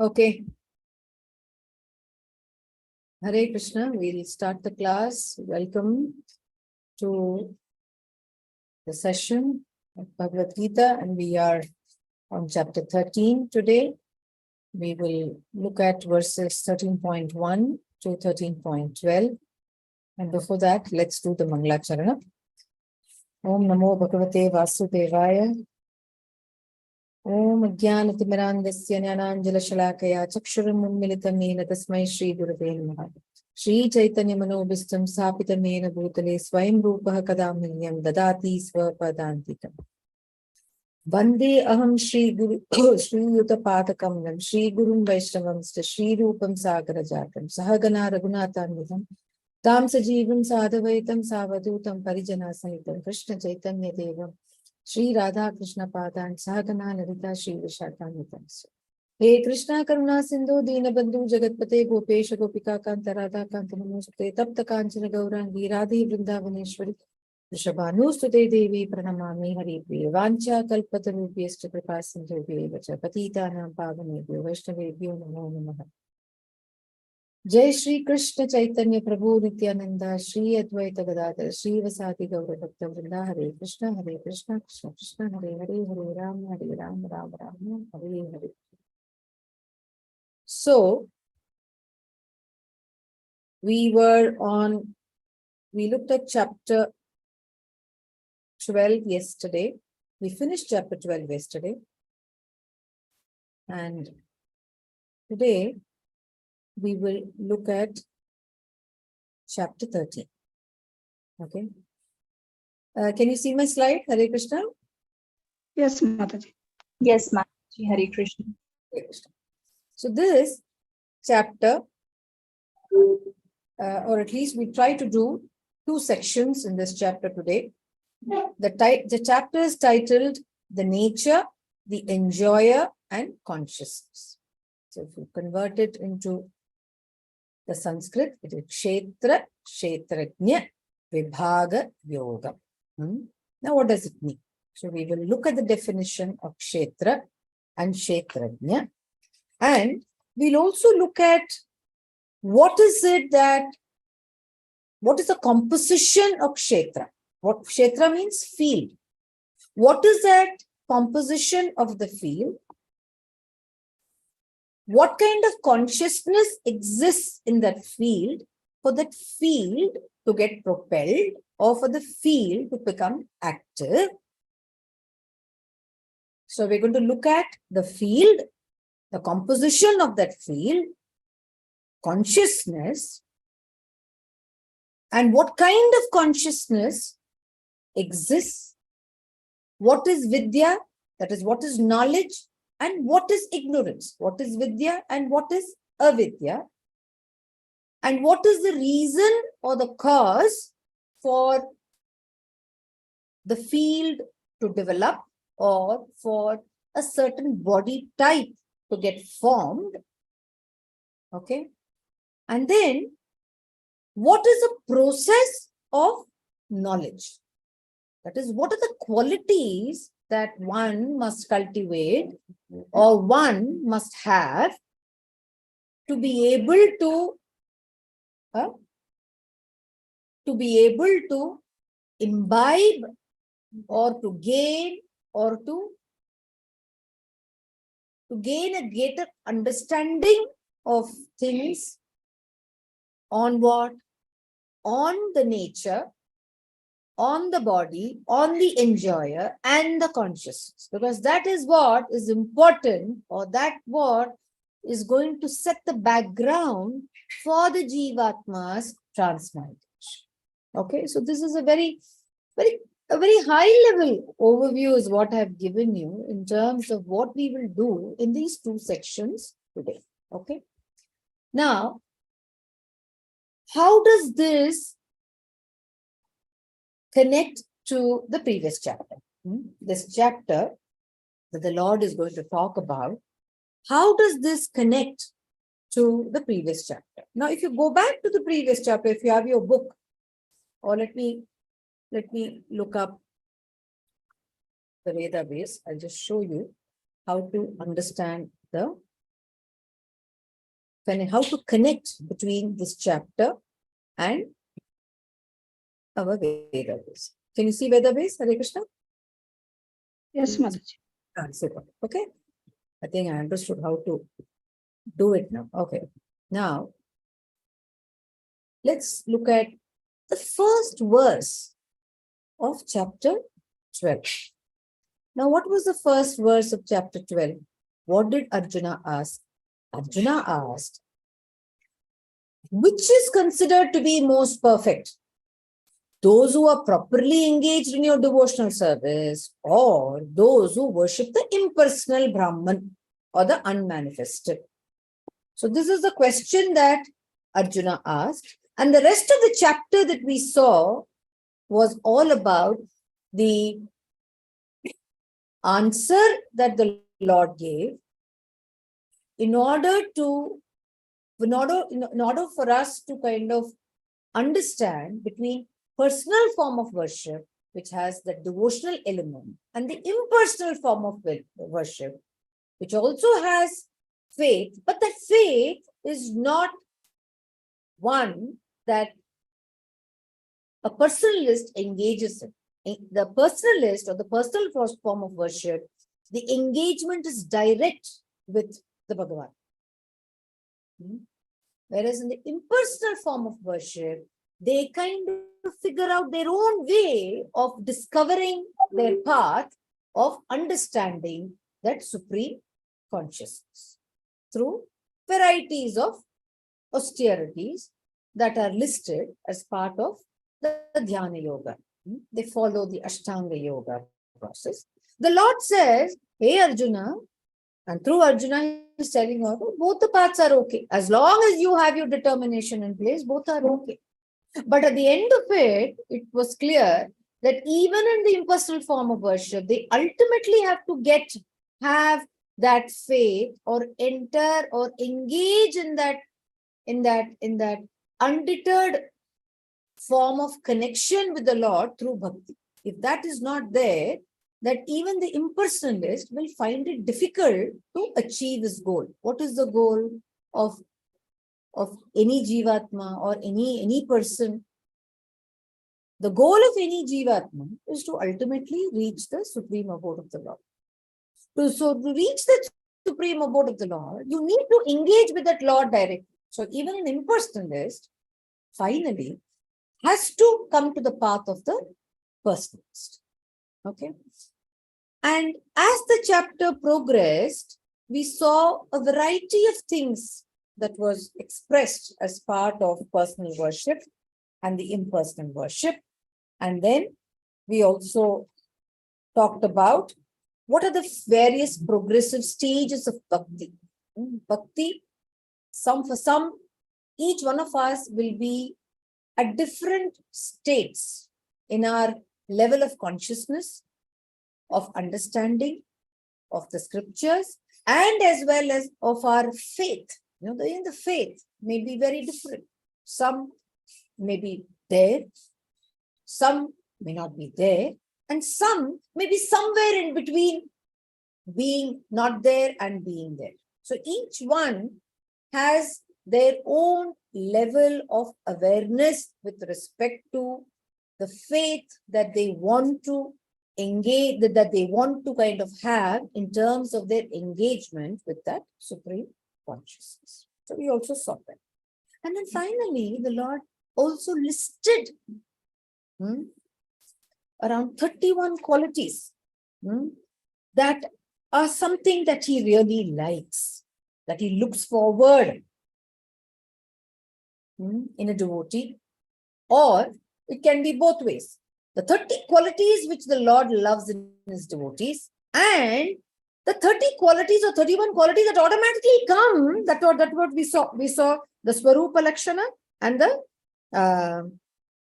Okay. Hare Krishna, we'll start the class. Welcome to the session of Bhagavad Gita, and we are on chapter 13 today. We will look at verses 13.1 to 13.12. And before that, let's do the Mangala Charana. Om Namo Bhagavate Vasudevaya. Om Jnanatimirandasya Jnananjala Shalakaya Chakshuram Ummilitam Yena Tasmai Shri Gurave Namaha. Shri Chaitanya Manobhistam Sapitam Yena Bhutale Swayam Rupaha Kadamhinyam Dadati Swapadantikam. Vande Aham Shri Guru Shri Yuta Patakamnam Shri Gurum Vaishnavam Shri Rupam Sagarajatam Sahagana Raghunathanvidam Tam Sajivam Sadhavaitam Savadutam Parijana Sahitam Krishna Chaitanya Devam Shri Radha Krishna Padan Sahagana Narita Shri Vishakanitam. He Krishna Karuna Sindhu Dina Bandhu Jagatpate Gopesha Gopika Kanta Radha Kanta Namoste Tapta Kanchana Gaurangi Radhi Vrindavaneshwari Vrishabhanustute Devi Pranamami Hari Priya Vancha Kalpatarubhyasta Kripa Sindhubhye Vacha Patitanam Pavanebhyo Vaishnavebhyo Namo Namaha. Jai Shri Krishna Chaitanya Prabhu Nityananda Shri Advaita Gadadhar Shri Vasati Gaura Bhakta Vrinda Hare Krishna Krishna Krishna Hare Hare Hare Ram Ram Ram Hare Hare. So we looked at chapter 12 yesterday. We finished chapter 12 yesterday. And today we will look at chapter 13. Okay. Can you see my slide? Hare Krishna? Yes, Mataji. Yes, Mataji. Hare Krishna. Hare Krishna. So this chapter, or at least we try to do 2 sections in this chapter today. The chapter is titled The Nature, the Enjoyer and Consciousness. So if you convert it into the Sanskrit, it is Kshetra, Kshetrajna, Vibhaga, Yoga. Now what does it mean? So we will look at the definition of Kshetra and Kshetrajna. And we'll also look at what is the composition of Kshetra. What Kshetra means? Field. What is that composition of the field? What kind of consciousness exists in that field for that field to get propelled or for the field to become active? So we're going to look at the field, the composition of that field, consciousness, and what kind of consciousness exists, what is Vidya, that is what is knowledge, and what is ignorance, what is Vidya and what is Avidya, and what is the reason or the cause for the field to develop or for a certain body type to get formed. Okay. And then what is the process of knowledge? That is, what are the qualities that one must cultivate or one must have to be able to imbibe or to gain or to gain a greater understanding of things on what? On the nature, on the body, on the enjoyer and the consciousness. Because that is what is important, or that what is going to set the background for the Jivatma's transmigration. Okay, so this is a very high level overview is what I have given you in terms of what we will do in these 2 sections today. Okay. Now, how does this connect to the previous chapter? This chapter that the Lord is going to talk about, how does this connect to the previous chapter? Now, if you go back to the previous chapter, if you have your book, or let me look up the Veda base. I'll just show you how to understand the how to connect between this chapter and our Veda base. Can you see Veda base, Hare Krishna? Yes, Mataji. Super. Okay. I think I understood how to do it now. Okay. Now, let's look at the first verse of chapter 12. Now, what was the first verse of chapter 12? What did Arjuna ask? Arjuna asked, which is considered to be most perfect? Those who are properly engaged in your devotional service, or those who worship the impersonal Brahman or the unmanifested? So this is the question that Arjuna asked. And the rest of the chapter that we saw was all about the answer that the Lord gave in order for us to kind of understand between personal form of worship, which has the devotional element, and the impersonal form of worship, which also has faith, but that faith is not one that a personalist engages in. The personalist or the personal form of worship, the engagement is direct with the Bhagavan. Whereas in the impersonal form of worship, they kind of figure out their own way of discovering their path of understanding that supreme consciousness through varieties of austerities that are listed as part of the Dhyana Yoga. They follow the Ashtanga Yoga process. The Lord says, hey Arjuna, and through Arjuna, he is telling her, both the paths are okay. As long as you have your determination in place, both are okay. But at the end of it, it was clear that even in the impersonal form of worship, they ultimately have to have that faith or enter or engage in that undeterred form of connection with the Lord through bhakti. If that is not there, that even the impersonalist will find it difficult to achieve his goal. What is the goal of any jivatma or any person? The goal of any jivatma is to ultimately reach the supreme abode of the Lord. So to reach the supreme abode of the Lord, you need to engage with that Lord directly. So even an impersonalist finally has to come to the path of the personalist. Okay. And as the chapter progressed, we saw a variety of things that was expressed as part of personal worship and the impersonal worship. And then we also talked about what are the various progressive stages of bhakti. Bhakti, each one of us will be at different states in our level of consciousness, of understanding of the scriptures, and as well as of our faith. The faith may be very different. Some may be there, some may not be there, and some may be somewhere in between being not there and being there. So each one has their own level of awareness with respect to the faith that they want to engage, that they want to kind of have in terms of their engagement with that supreme consciousness. So we also saw that. And then finally, the Lord also listed around 31 qualities that are something that he really likes, that he looks forward in a devotee, or it can be both ways. The 30 qualities which the Lord loves in his devotees, and the 30 qualities or 31 qualities that automatically come, that's what we saw. We saw the Swarupa Lakshana and the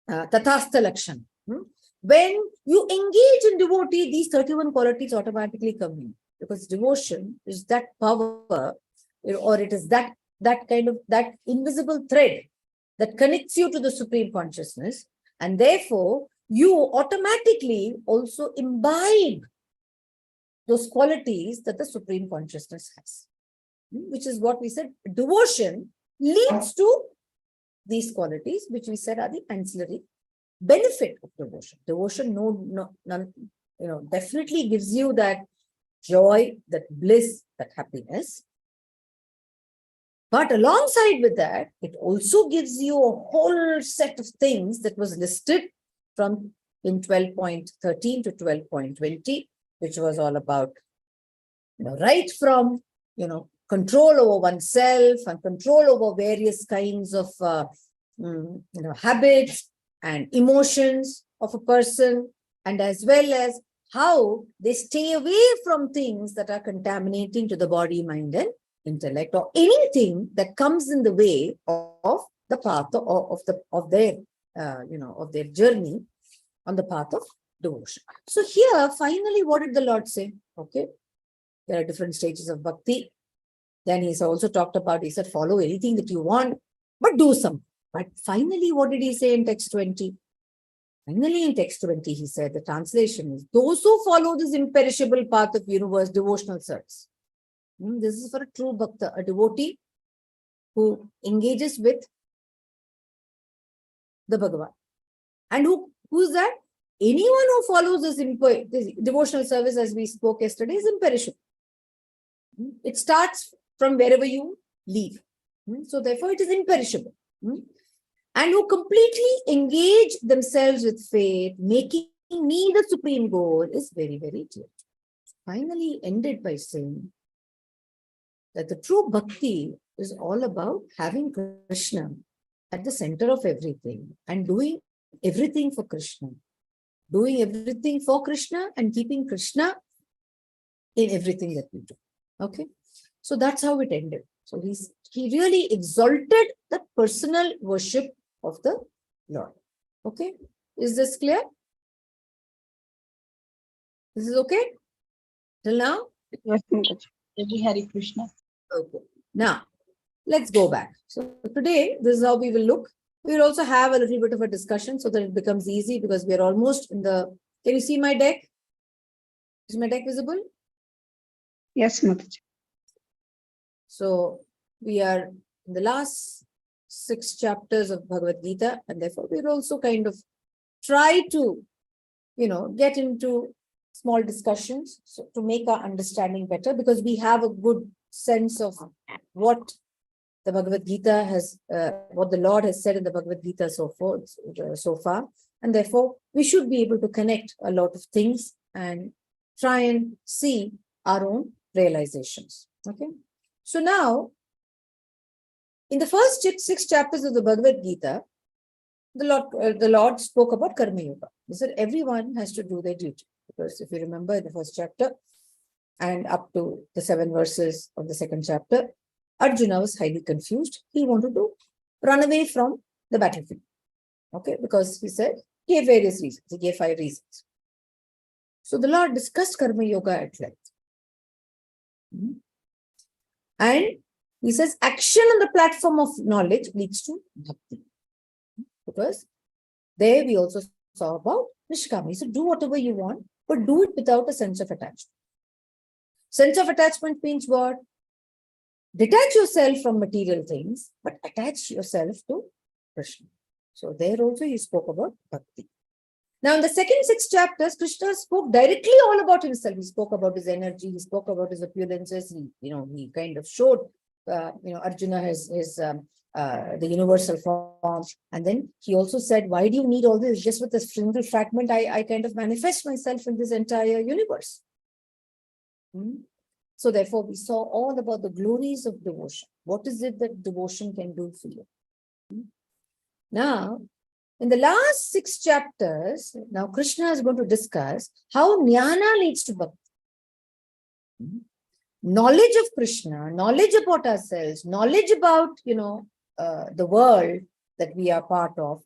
Tathastha Lakshana. When you engage in devotee, these 31 qualities automatically come in, because devotion is that power, or it is that kind of that invisible thread that connects you to the supreme consciousness, and therefore you automatically also imbibe those qualities that the supreme consciousness has. which is what we said, devotion leads to these qualities, which we said are the ancillary benefit of devotion. Devotion, none, definitely gives you that joy, that bliss, that happiness. But alongside with that, it also gives you a whole set of things that was listed from in 12.13 to 12.20, which was all about, right from, control over oneself and control over various kinds of, habits and emotions of a person, and as well as how they stay away from things that are contaminating to the body, mind, and intellect, or anything that comes in the way of the path of their journey on the path of devotion. So here, finally, what did the Lord say? Okay, there are different stages of bhakti. Then he's also talked about, he said, follow anything that you want, but do some. But finally, what did he say in text 20? Finally, in text 20, he said, the translation is, those who follow this imperishable path of universe, devotional service. This is for a true bhakta, a devotee who engages with the Bhagavan. And who is that? Anyone who follows this devotional service, as we spoke yesterday, is imperishable. It starts from wherever you leave. So therefore, it is imperishable. And who completely engage themselves with faith, making me the supreme goal, is very, very clear. Finally, ended by saying that the true bhakti is all about having Krishna at the center of everything and doing everything for Krishna. Doing everything for Krishna and keeping Krishna in everything that we do. Okay? So that's how it ended. So he really exalted the personal worship of the Lord. Okay? Is this clear? This is okay? Till now? Yes, Mataji. Devi Hare Krishna. Okay. Now, let's go back. So today, this is how we will look. We will also have a little bit of a discussion so that it becomes easy, because we are almost in the... Can you see my deck? Is my deck visible? Yes, Mataji. So we are in the last 6 chapters of Bhagavad Gita, and therefore we'll also kind of try to, get into small discussions to make our understanding better, because we have a good sense of what the Bhagavad Gita has, what the Lord has said in the Bhagavad Gita so far, and therefore we should be able to connect a lot of things and try and see our own realizations. Okay. So now, in the first 6 chapters of the Bhagavad Gita, the Lord spoke about Karma Yoga. He said everyone has to do their duty. Because if you remember in the first chapter and up to the 7 verses of the second chapter, Arjuna was highly confused. He wanted to run away from the battlefield. Okay, because he gave various reasons. He gave 5 reasons. So the Lord discussed Karma Yoga at length. And he says action on the platform of knowledge leads to bhakti. Because there we also saw about Nishkama. He said, do whatever you want, but do it without a sense of attachment. Sense of attachment means what? Detach yourself from material things, but attach yourself to Krishna. So there also he spoke about bhakti. Now in the second 6 chapters, Krishna spoke directly all about himself. He spoke about his energy, he spoke about his appearances, he kind of showed, Arjuna the universal form. And then he also said, why do you need all this? Just with a single fragment, I kind of manifest myself in this entire universe. So therefore, we saw all about the glories of devotion. What is it that devotion can do for you? Now, in the last 6 chapters, now Krishna is going to discuss how jnana leads to bhakti. Knowledge of Krishna, knowledge about ourselves, knowledge about, the world that we are part of,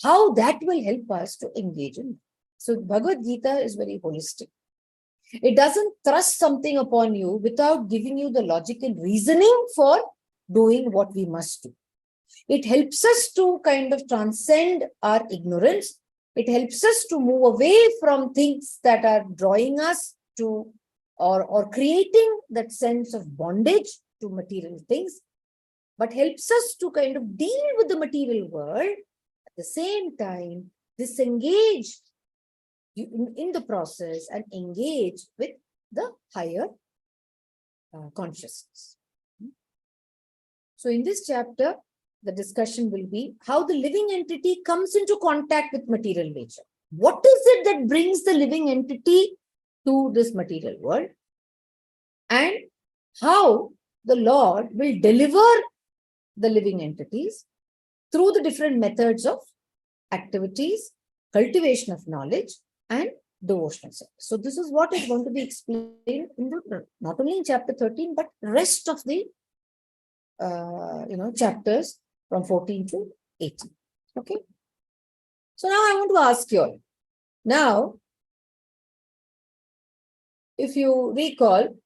how that will help us to engage in. So Bhagavad Gita is very holistic. It doesn't thrust something upon you without giving you the logic and reasoning for doing what we must do. It helps us to kind of transcend our ignorance. It helps us to move away from things that are drawing us to or creating that sense of bondage to material things, but helps us to kind of deal with the material world. At the same time, disengage in the process and engage with the higher consciousness. So in this chapter, the discussion will be how the living entity comes into contact with material nature. What is it that brings the living entity to this material world? And how the Lord will deliver the living entities through the different methods of activities, cultivation of knowledge, and devotional service. So this is what is going to be explained in the, not only in chapter 13, but rest of the chapters from 14 to 18. Okay. So now I want to ask you all. Now, if you recall,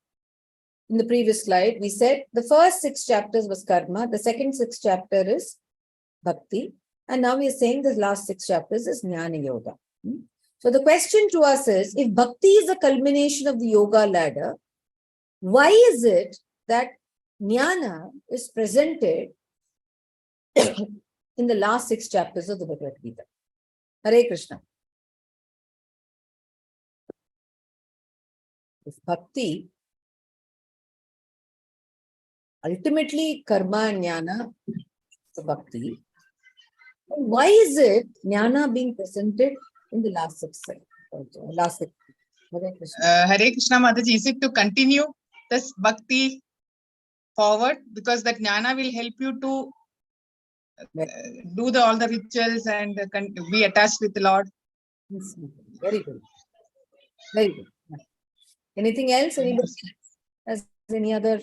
in the previous slide, we said the first 6 chapters was karma, the second 6 chapter is bhakti, and now we are saying the last 6 chapters is jnana yoga. So the question to us is, if bhakti is a culmination of the yoga ladder, why is it that jnana is presented in the last 6 chapters of the Bhagavad Gita? Hare Krishna. If bhakti, ultimately karma and jnana, the bhakti, why is it jnana being presented in the last 6? Hare Krishna. Hare Krishna Mataji, is it to continue this bhakti forward? Because that jnana will help you to do all the rituals and be attached with the Lord. Yes, very good. Very good. Anything else? Anybody has any other?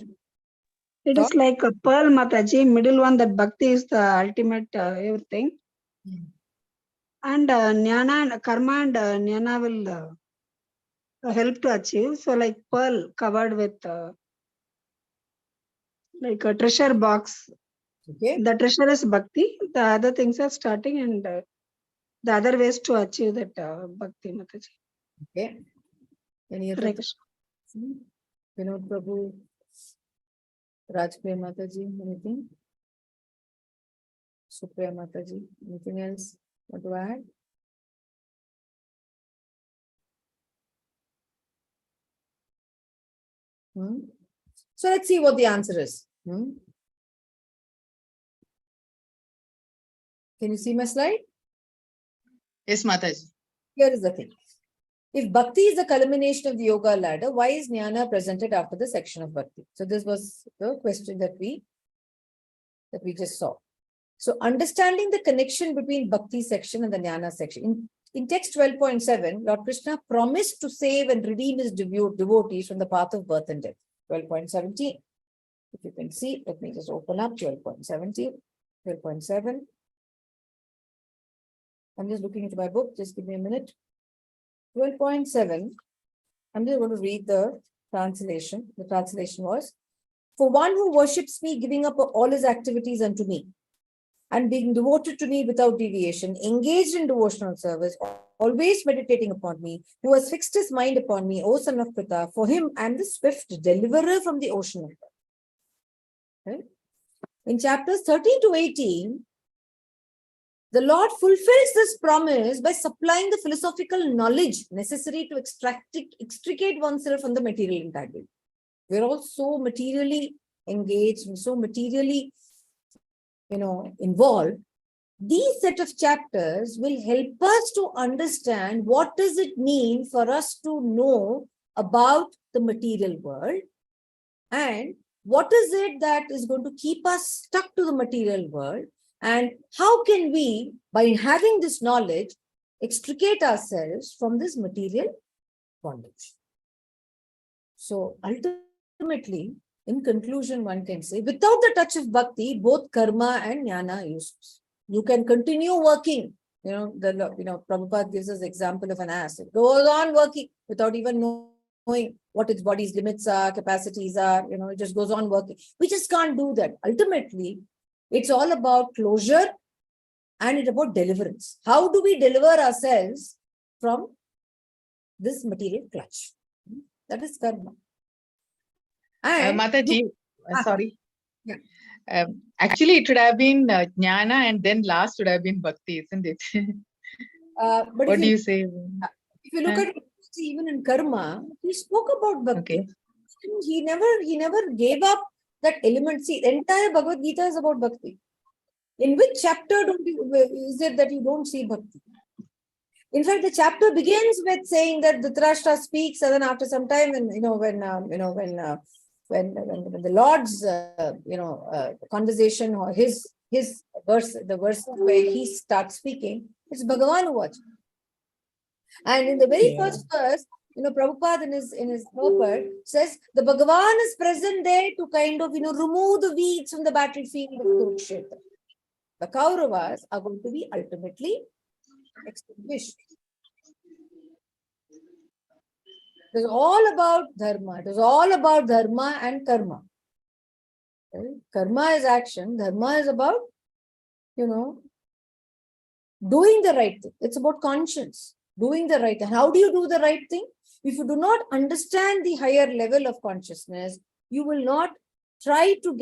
It is like a pearl, Mataji. Middle one, that bhakti is the ultimate everything. And jnana and karma and jnana will help to achieve. So like pearl covered with like a treasure box. Okay. The treasure is bhakti. The other things are starting, and the other ways to achieve that bhakti, Mataji. Okay. Any other? Vinod Prabhu, Rajpriya Mataji, anything? Supriya Mataji, anything else want to add? So let's see what the answer is. Can you see my slide? Yes, Mataji. Here is the thing. If bhakti is the culmination of the yoga ladder, why is jnana presented after the section of bhakti? So this was the question that we just saw. So understanding the connection between bhakti section and the jnana section. In text 12.7, Lord Krishna promised to save and redeem his devotees from the path of birth and death. 12.17. If you can see, let me just open up 12.17, 12.7. I'm just looking into my book. Just give me a minute. 12.7. I'm just going to read the translation. The translation was, for one who worships me, giving up all his activities unto me, and being devoted to me without deviation, engaged in devotional service, always meditating upon me, who has fixed his mind upon me, O son of Pritha, for him I am the swift deliverer from the ocean of death. Right? In chapters 13 to 18, the Lord fulfills this promise by supplying the philosophical knowledge necessary to extricate oneself from the material entanglement. We're all so materially engaged and so materially, involved. These set of chapters will help us to understand what does it mean for us to know about the material world, and what is it that is going to keep us stuck to the material world, and how can we, by having this knowledge, extricate ourselves from this material bondage. So ultimately, in conclusion, one can say, without the touch of bhakti, both karma and jnana are useless. You can continue working. Prabhupada gives us the example of an ass. It goes on working without even knowing what its body's limits are, capacities are. It just goes on working. We just can't do that. Ultimately, it's all about closure and it's about deliverance. How do we deliver ourselves from this material clutch? That is karma. And Mataji, Sorry. Yeah. Actually, it should have been Jnana and then last should have been Bhakti, isn't it? But What do you say? if you look at even in karma, he spoke about bhakti. Okay. He never gave up that element. See, the entire Bhagavad Gita is about bhakti. In which chapter is it that you don't see bhakti? In fact, the chapter begins with saying that Dhritarashtra speaks, and then after some time, when the Lord's conversation or his verse, the verse where he starts speaking, it's Bhagavan Vach. And in the very first verse, Prabhupada in his purport says the Bhagavan is present there to kind of remove the weeds from the battlefield of Kurukshetra. The Kauravas are going to be ultimately extinguished. It is all about dharma. It is all about dharma and karma. Okay? Karma is action. Dharma is about, doing the right thing. It's about conscience, doing the right thing. How do you do the right thing? If you do not understand the higher level of consciousness, you will not try to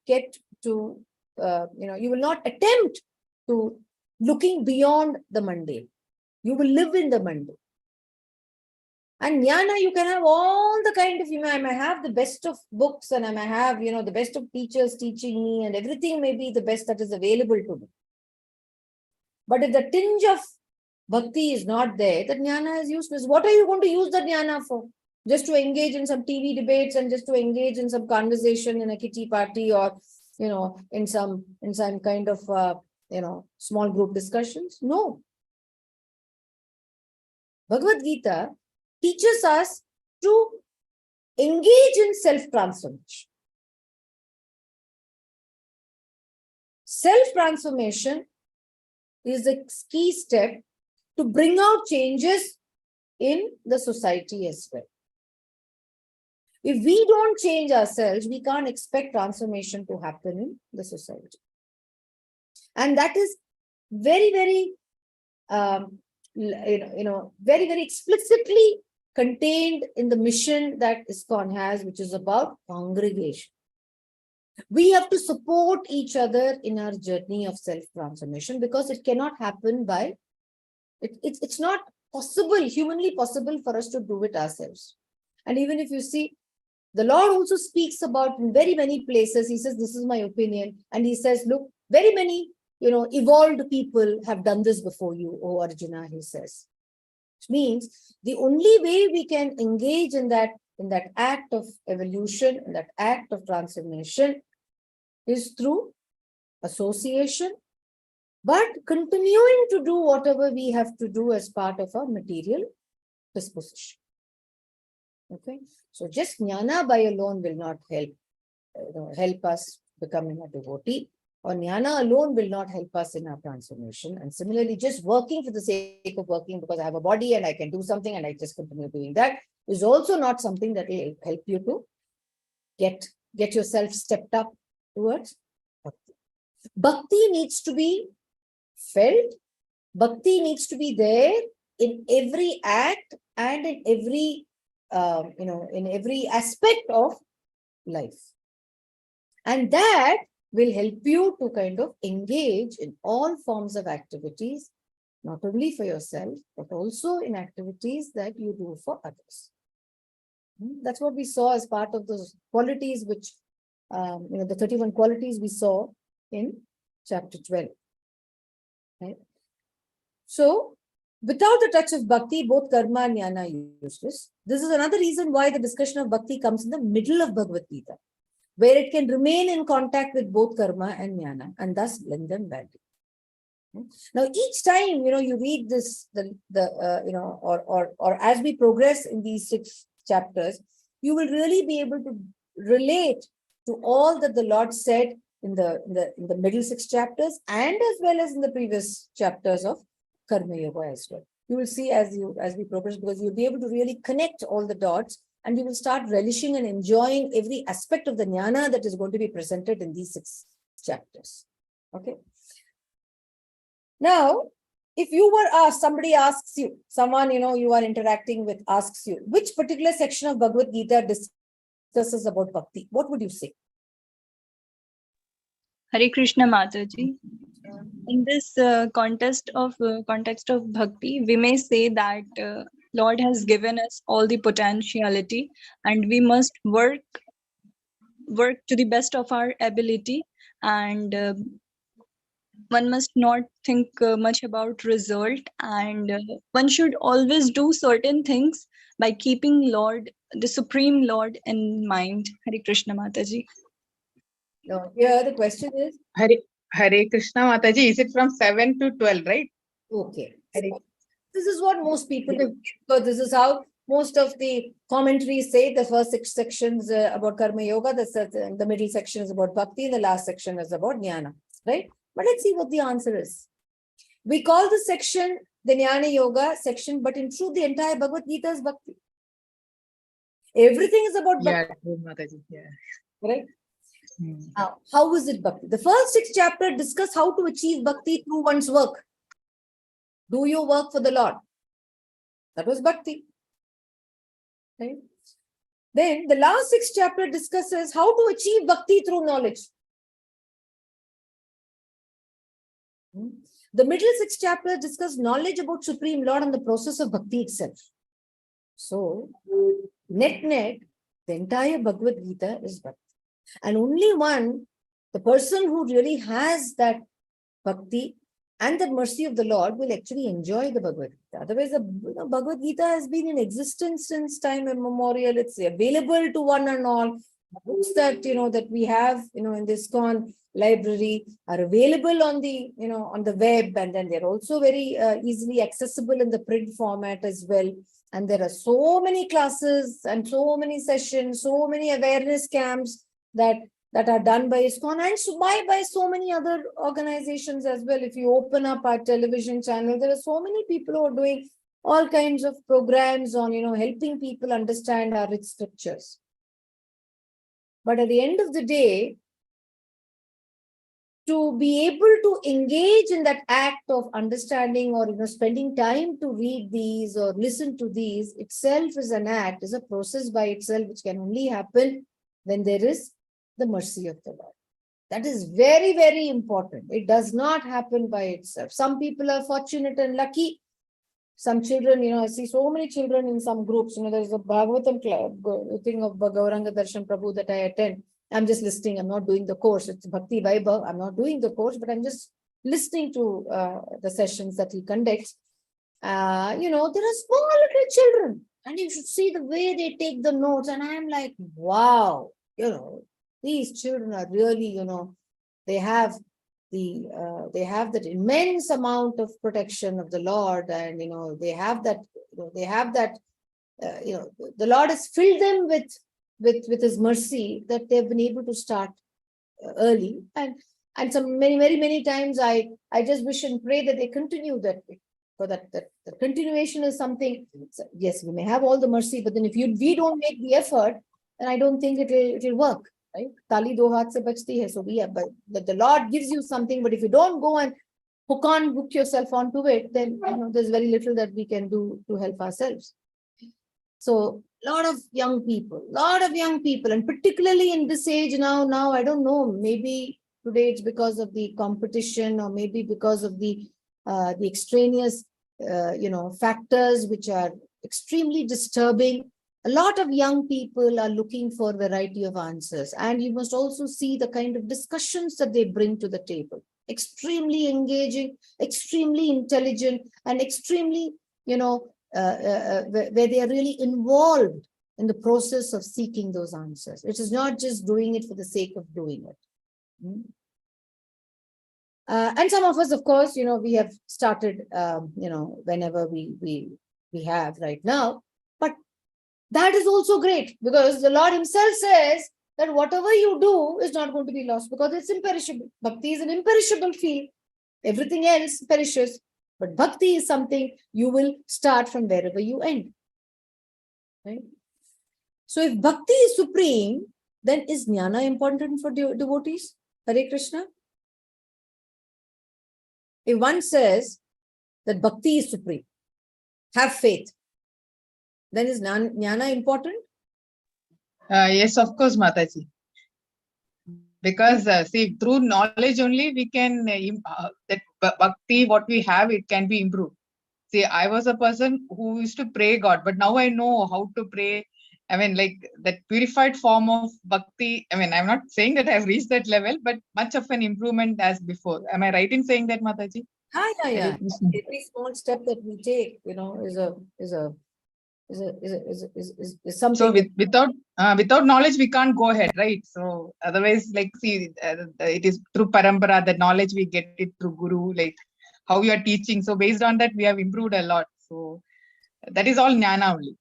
get to, you will not attempt to looking beyond the mundane. You will live in the mundane. And jnana, you can have all the kind of, I may have the best of books and I may have, the best of teachers teaching me and everything may be the best that is available to me. But if the tinge of bhakti is not there, that jnana is useless. What are you going to use the jnana for? Just to engage in some TV debates and just to engage in some conversation in a kitty party or, in some kind of, small group discussions? No. Bhagavad Gita teaches us to engage in self-transformation. Self-transformation is a key step to bring out changes in the society as well. If we don't change ourselves, we can't expect transformation to happen in the society. And that is very, very, very, very explicitly contained in the mission that ISKCON has, which is about congregation. We have to support each other in our journey of self-transformation because it cannot happen by, it's not possible, humanly possible for us to do it ourselves. And even if you see, the Lord also speaks about in very many places, he says, this is my opinion. And he says, look, very many, evolved people have done this before you, O Arjuna, he says. Which means the only way we can engage in that act of evolution, in that act of transformation is through association, but continuing to do whatever we have to do as part of our material disposition. Okay, so just jnana by alone will not help us becoming a devotee, or jnana alone will not help us in our transformation. And similarly, just working for the sake of working because I have a body and I can do something and I just continue doing that is also not something that will help you to get yourself stepped up towards bhakti. Bhakti needs to be felt. Bhakti needs to be there in every act and in every in every aspect of life. And that will help you to kind of engage in all forms of activities, not only for yourself, but also in activities that you do for others. That's what we saw as part of those qualities which, the 31 qualities we saw in chapter 12. Right? So, without the touch of bhakti, both karma and jnana are useless. This is another reason why the discussion of bhakti comes in the middle of Bhagavad Gita, where it can remain in contact with both karma and jnana and thus blend them badly. Now, each time, you read this, or as we progress in these 6 chapters, you will really be able to relate to all that the Lord said in the middle 6 chapters and as well as in the previous chapters of Karma Yoga as well. You will see as we progress, because you'll be able to really connect all the dots and you will start relishing and enjoying every aspect of the jnana that is going to be presented in these 6 chapters. Okay. Now, if you were asked, somebody asks you, someone you are interacting with asks you, which particular section of Bhagavad Gita discusses about bhakti, what would you say? Hare Krishna Mataji. In this context of bhakti, we may say that Lord has given us all the potentiality, and we must work to the best of our ability, and one must not think much about result, and one should always do certain things by keeping Lord, the Supreme Lord, in mind. Hare Krishna Mataji. No, here the question is, Hare Krishna Mataji, is it from 7 to 12, right? okay. This is what most people do, because this is how most of the commentaries say. The first 6 sections about Karma Yoga, the middle section is about Bhakti, the last section is about Jnana, right? But let's see what the answer is. We call this section the Jnana Yoga section, but in truth, the entire Bhagavad Gita is Bhakti. Everything is about Bhakti. Yeah, true, Mataji. Yeah. Right? Hmm. Now, how is it Bhakti? The first 6 chapters discuss how to achieve Bhakti through one's work. Do your work for the Lord. That was Bhakti. Right? Then the last 6 chapters discusses how to achieve Bhakti through knowledge. The middle 6 chapters discuss knowledge about Supreme Lord and the process of Bhakti itself. So, net, the entire Bhagavad Gita is Bhakti. And only one, the person who really has that Bhakti and the mercy of the Lord, will actually enjoy the Bhagavad Gita. Otherwise, the Bhagavad Gita has been in existence since time immemorial. It's available to one and all. Books that, that we have, in the ISKCON library are available on the, on the web, and then they're also very easily accessible in the print format as well. And there are so many classes and so many sessions, so many awareness camps that are done by ISKCON and by so many other organizations as well. If you open up our television channel, there are so many people who are doing all kinds of programs on, helping people understand our rich scriptures. But at the end of the day, to be able to engage in that act of understanding or spending time to read these or listen to these itself is an act, is a process by itself, which can only happen when there is the mercy of the Lord. That is very, very important. It does not happen by itself. Some people are fortunate and lucky. Some children, I see so many children in some groups. There's a Bhagavatam club, thing of Gauranga Darshan Prabhu that I attend. I'm just listening. I'm not doing the course. It's Bhakti Vaibhav. I'm not doing the course, but I'm just listening to the sessions that he conducts. There are small little children, and you should see the way they take the notes. And I'm like, wow, these children are really, they have that immense amount of protection of the Lord, and they have that, the Lord has filled them with His mercy, that they've been able to start early, and some many times I just wish and pray that they continue that way. So that the continuation is something. Yes, we may have all the mercy, but then if we don't make the effort, then I don't think it will work. Right? Tali do haath se bachti hai. So but the Lord gives you something, but if you don't go and hook yourself onto it, then there's very little that we can do to help ourselves. So a lot of young people, and particularly in this age now, I don't know, maybe today it's because of the competition, or maybe because of the extraneous, factors which are extremely disturbing. A lot of young people are looking for a variety of answers, and you must also see the kind of discussions that they bring to the table. Extremely engaging, extremely intelligent, and extremely, where they are really involved in the process of seeking those answers. It is not just doing it for the sake of doing it. And some of us, of course, we have started, whenever we have right now. But that is also great, because the Lord Himself says that whatever you do is not going to be lost, because it's imperishable. Bhakti is an imperishable field. Everything else perishes. But Bhakti is something you will start from wherever you end. Right? So if Bhakti is supreme, then is Jnana important for devotees? Hare Krishna. If one says that Bhakti is supreme, have faith, then is Jnana important? Yes, of course, Mataji. Because see, through knowledge only we can that bhakti what we have, it can be improved. See, I was a person who used to pray God, but now I know how to pray. I mean, like that purified form of bhakti. I mean, I'm not saying that I've reached that level, but much of an improvement as before. Am I right in saying that, Mataji? Yeah. Every small step that we take, is something. So without knowledge, we can't go ahead, right? So otherwise, like, see, it is through parampara, the knowledge we get it through guru, like how you are teaching. So based on that, we have improved a lot. So that is all jnana only.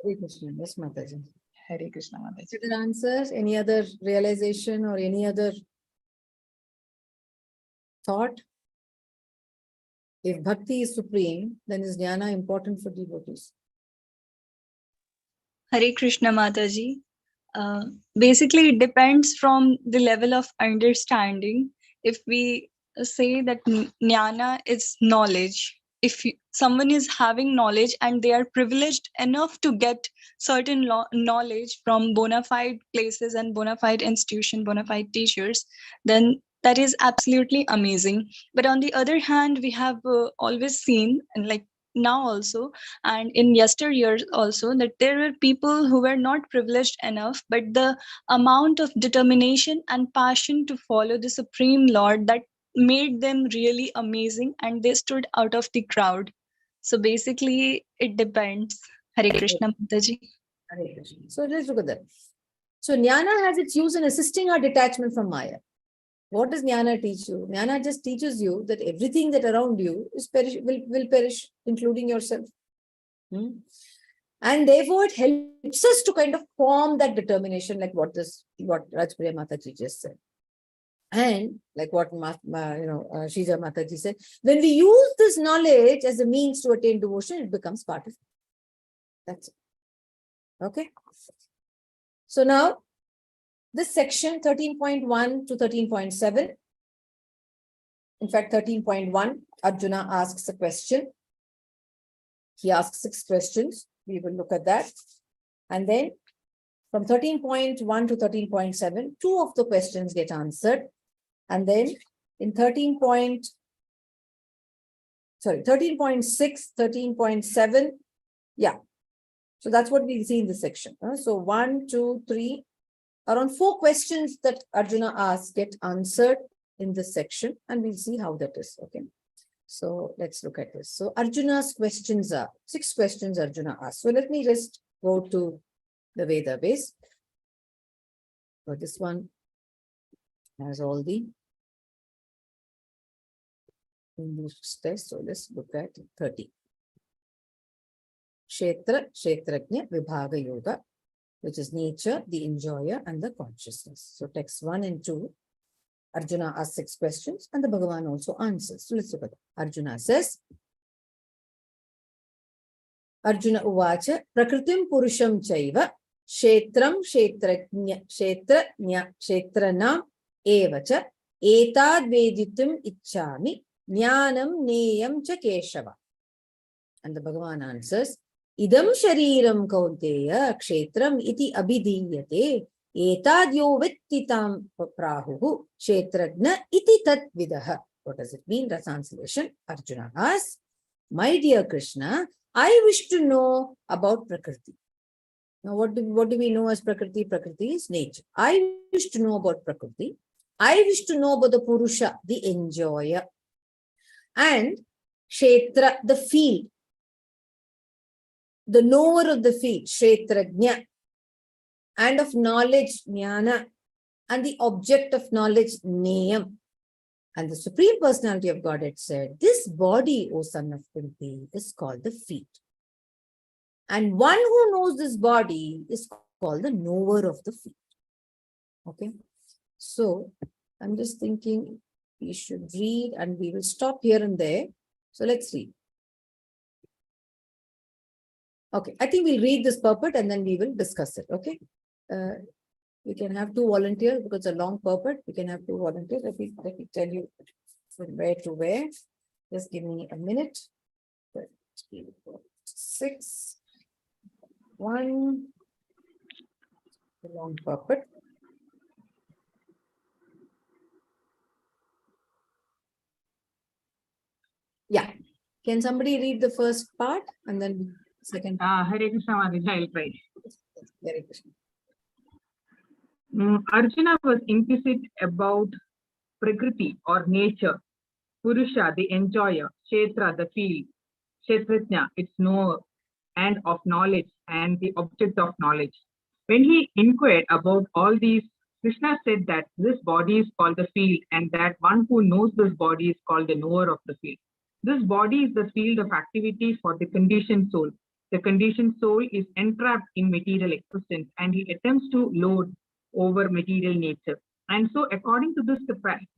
Hare Krishna. Yes, Mataji. Hare Krishna, Mataji. Other answers? Any other realization or any other thought? If bhakti is supreme, then is jnana important for devotees? Hare Krishna Mataji. Basically, it depends from the level of understanding. If we say that jnana is knowledge, if someone is having knowledge and they are privileged enough to get certain knowledge from bona fide places and bona fide institution, bona fide teachers, then that is absolutely amazing. But on the other hand, we have always seen, and like now also, and in yesteryears also, that there were people who were not privileged enough, but the amount of determination and passion to follow the Supreme Lord, that made them really amazing, and they stood out of the crowd. So basically, it depends. Hare Krishna Mataji. Hare Krishna. So let's look at that. So jnana has its use in assisting our detachment from Maya. What does jnana teach you? Jnana just teaches you that everything that around you is will perish, including yourself. And therefore, it helps us to kind of form that determination, like what Rajpriya Mataji just said. And like what Shija Mataji said, when we use this knowledge as a means to attain devotion, it becomes part of it. That's it. Okay. So now, this section 13.1 to 13.7. In fact, 13.1, Arjuna asks a question. He asks 6 questions. We will look at that. And then from 13.1 to 13.7, 2 of the questions get answered. And then in 13.6, 13.7, yeah. So that's what we see in this section. So 1, 2, 3, around 4 questions that Arjuna asks get answered in this section, and we'll see how that is. Okay. So let's look at this. So Arjuna's questions are 6 questions Arjuna asked. So let me just go to the Veda base. So this one has all the English text. So let's look at 30. Kshetra, Kshetrajna, Vibhaga Yoga, which is nature, the enjoyer, and the consciousness. So text 1 and 2, Arjuna asks 6 questions, and the Bhagavan also answers. So let's look at that. Arjuna says, Arjuna Uvacha, Prakritim Purusham Chaiva, Kshetram Kshetranam Evacha, Etad Veditum Ichchami, Jnanam Neyam Cha Keshava. And the Bhagavan answers, Idam Shariram Kaunteya Kshetram iti abhidiyate etadyo vittitam prahuhu kshetrajna iti tat vidaha. What does it mean? The translation. Arjuna asks, my dear Krishna, I wish to know about Prakriti. Now, what do we know as Prakriti? Prakriti is nature. I wish to know about Prakriti. I wish to know about the Purusha, the enjoyer. And Kshetra, the field. The knower of the field, Kshetrajna, and of knowledge, Jnana, and the object of knowledge, Neyam. And the Supreme Personality of Godhead said, this body, O son of Kunti, is called the field. And one who knows this body is called the knower of the field. Okay. So I'm just thinking we should read, and we will stop here and there. So let's read. Okay, I think we'll read this purport and then we will discuss it. Okay. We can have 2 volunteers because it's a long purport. We can have 2 volunteers. Let me tell you from where to where. Just give me a minute. 6, 1, the long purport. Yeah. Can somebody read the first part and then second? Hare Krishna Maharaj, I'll try. Very good. Arjuna was implicit about Prakriti or nature, Purusha, the enjoyer, Kshetra, the field, Kshetrajna, its knower, and of knowledge, and the object of knowledge. When he inquired about all these, Krishna said that this body is called the field, and that one who knows this body is called the knower of the field. This body is the field of activity for the conditioned soul. The conditioned soul is entrapped in material existence, and he attempts to lord over material nature. And so, according to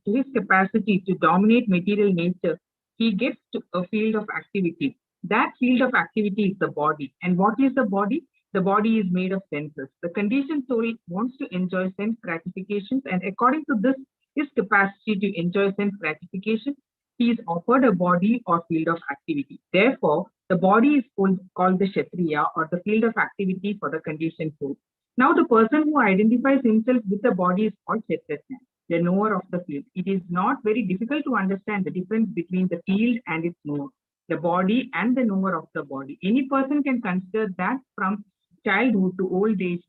his capacity to dominate material nature, he gets to a field of activity. That field of activity is the body. And what is the body? The body is made of senses. The conditioned soul wants to enjoy sense gratifications, and according to his capacity to enjoy sense gratification, he is offered a body or field of activity. Therefore, the body is called the Kshatriya, or the field of activity for the conditioned soul. Now, the person who identifies himself with the body is called Kshetrajna, the knower of the field. It is not very difficult to understand the difference between the field and its knower, the body and the knower of the body. Any person can consider that from childhood to old age,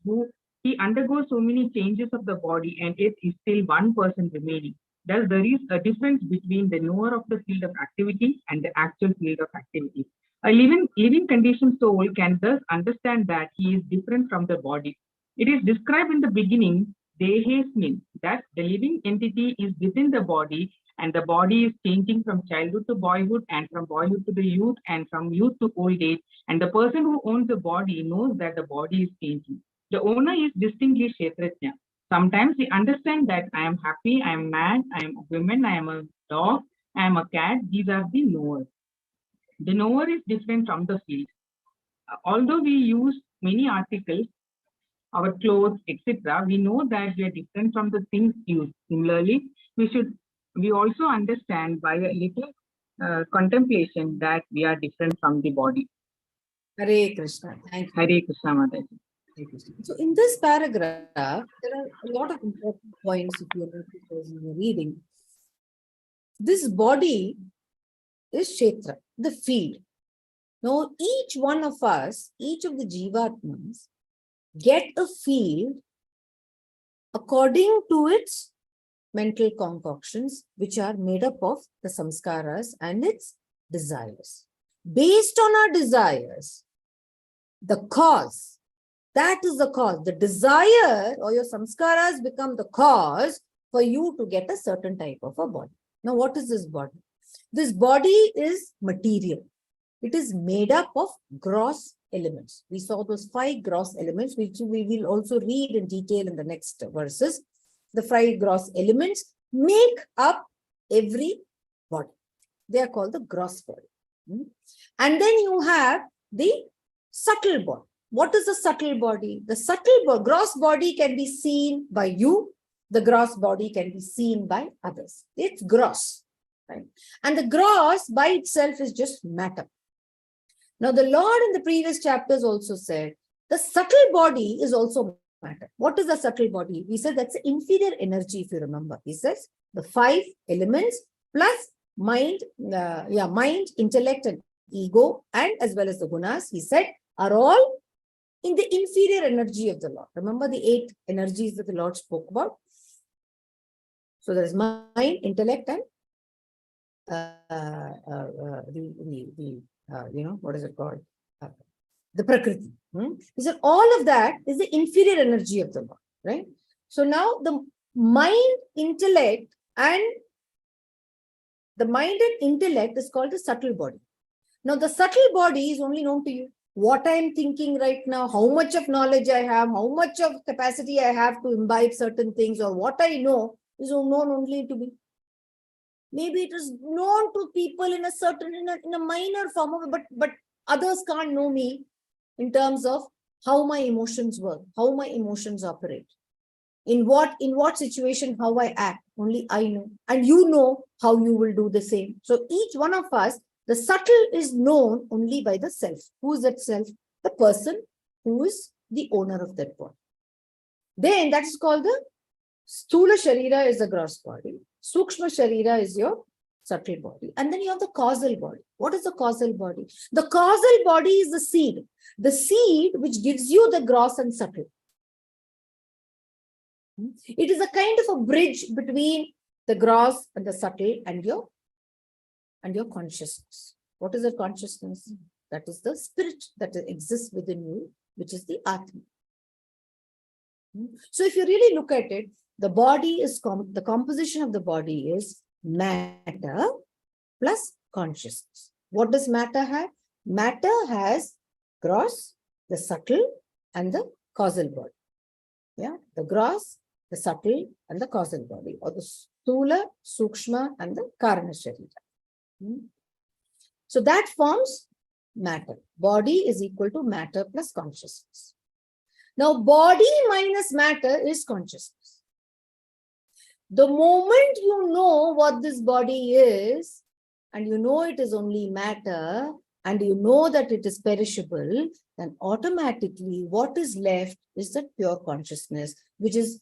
he undergoes so many changes of the body, and it is still one person remaining. Thus, there is a difference between the knower of the field of activity and the actual field of activity. A living conditioned soul can thus understand that he is different from the body. It is described in the beginning, Dehesmin, that the living entity is within the body, and the body is changing from childhood to boyhood, and from boyhood to the youth, and from youth to old age. And the person who owns the body knows that the body is changing. The owner is distinctly Kshetrajna. Sometimes we understand that I am happy, I am mad, I am a woman, I am a dog, I am a cat. These are the knowers. The knower is different from the field. Although we use many articles, our clothes, etc., we know that we are different from the things used. Similarly, we also understand by a little contemplation that we are different from the body. Hare Krishna. Thank you. Hare Krishna Mataji. So in this paragraph, there are a lot of important points if you're reading. This body is Kshetra, the field. Now, each one of us, each of the Jivatmas, get a field according to its mental concoctions, which are made up of the samskaras and its desires. Based on our desires, the cause, that is the cause. The desire or your samskaras become the cause for you to get a certain type of a body. Now, what is this body? This body is material. It is made up of gross elements. We saw those 5 gross elements, which we will also read in detail in the next verses. The 5 gross elements make up every body. They are called the gross body. And then you have the subtle body. What is the subtle body? The subtle gross body can be seen by you. The gross body can be seen by others. It's gross, right? And the gross by itself is just matter. Now, the Lord in the previous chapters also said, the subtle body is also matter. What is the subtle body? He said that's the inferior energy, if you remember. He says the 5 elements plus mind, mind, intellect, and ego, and as well as the gunas, he said, are all in the inferior energy of the Lord. Remember the 8 energies that the Lord spoke about? So there is mind, intellect, and what is it called? The Prakriti. He said all of that is the inferior energy of the Lord, right? So now the mind, intellect, and is called the subtle body. Now the subtle body is only known to you. What I am thinking right now, how much of knowledge I have, how much of capacity I have to imbibe certain things, or what I know is known only to me. Maybe it is known to people in a minor form of it, but others can't know me in terms of how my emotions work, how my emotions operate, in what situation, how I act. Only I know, and you know how you will do the same. So each one of us, the subtle is known only by the self. Who is that self? The person who is the owner of that body. Then that is called the Sthula Sharira is the gross body. Sukshma Sharira is your subtle body. And then you have the causal body. What is the causal body? The causal body is the seed. The seed which gives you the gross and subtle. It is a kind of a bridge between the gross and the subtle and your consciousness. What is the consciousness? That is the spirit that exists within you, which is the Atma. So if you really look at it, the body is, the composition of the body is matter plus consciousness. What does matter have? Matter has gross, the subtle, and the causal body. Yeah, the gross, the subtle, and the causal body, or the Stula, Sukshma, and the Karana Sharira. So that forms matter. Body is equal to matter plus consciousness. Now, body minus matter is consciousness. The moment you know what this body is, and you know it is only matter, and you know that it is perishable, then automatically what is left is that pure consciousness, which is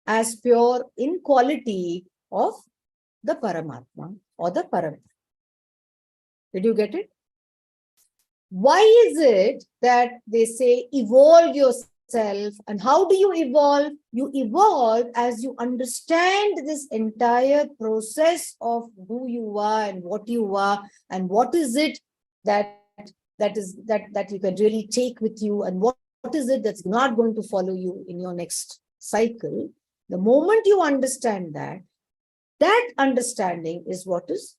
as pure in quality of the Paramatma or the Param. Did you get it? Why is it that they say evolve yourself? And how do you evolve? You evolve as you understand this entire process of who you are and what you are, and what is it that you can really take with you, and what is it that's not going to follow you in your next cycle. The moment you understand that, that understanding is what is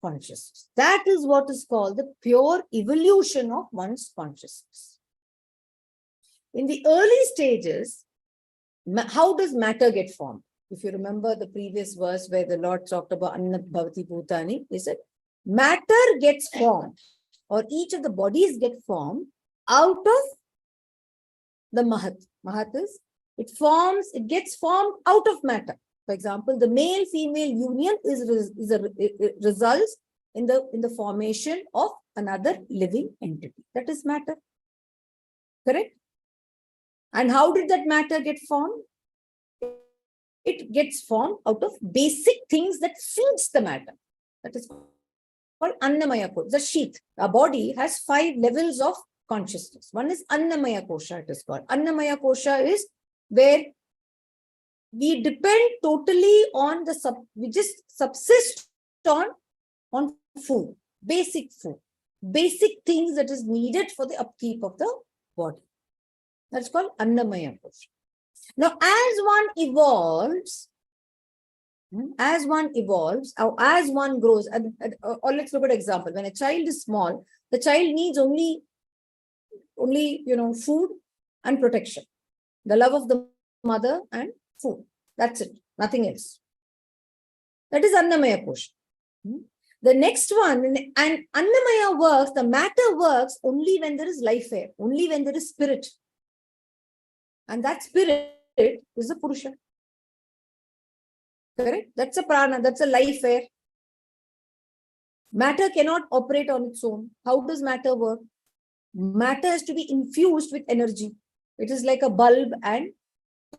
consciousness. That is what is called the pure evolution of one's consciousness. In the early stages, how does matter get formed? If you remember the previous verse where the Lord talked about Anna Bhavati Bhutani, he said, matter gets formed, or each of the bodies get formed out of the Mahat. Mahat is, it gets formed out of matter. For example, the male-female union results in the formation of another living entity. That is matter. Correct? And how did that matter get formed? It gets formed out of basic things that feeds the matter. That is called Annamaya Kosha, the sheath. Our body has 5 levels of consciousness. One is Annamaya Kosha, it is called. Annamaya Kosha is where we depend totally on we just subsist on food, basic things that is needed for the upkeep of the body. That's called Annamaya Kosha. Now, as one evolves, or as one grows, or let's look at an example. When a child is small, the child needs only food and protection, the love of the mother and food. That's it, nothing else. That is Annamaya Kosha. The next one, and Annamaya works, the matter works only when there is life air, only when there is spirit. And that spirit is a Purusha. Correct? That's a prana, that's a life air. Matter cannot operate on its own. How does matter work? Matter has to be infused with energy. It is like a bulb and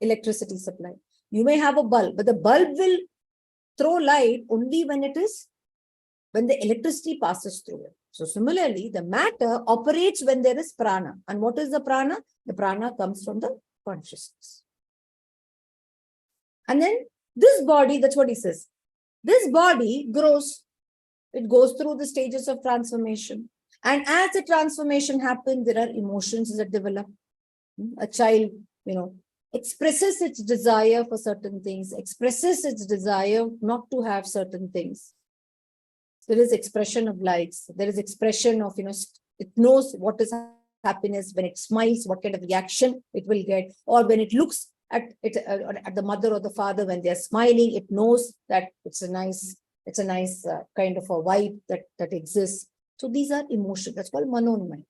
electricity supply. You may have a bulb, but the bulb will throw light only when the electricity passes through it. So similarly, the matter operates when there is prana. And what is the prana? The prana comes from the consciousness. And then this body, that's what he says. This body grows. It goes through the stages of transformation. And as the transformation happens, there are emotions that develop. A child, expresses its desire for certain things, expresses its desire not to have certain things. There is expression of likes. There is expression of, it knows what is happiness. When it smiles, what kind of reaction it will get. Or when it looks at the mother or the father, when they are smiling, it knows that it's a nice kind of a vibe that exists. So these are emotions. That's called Manomaya.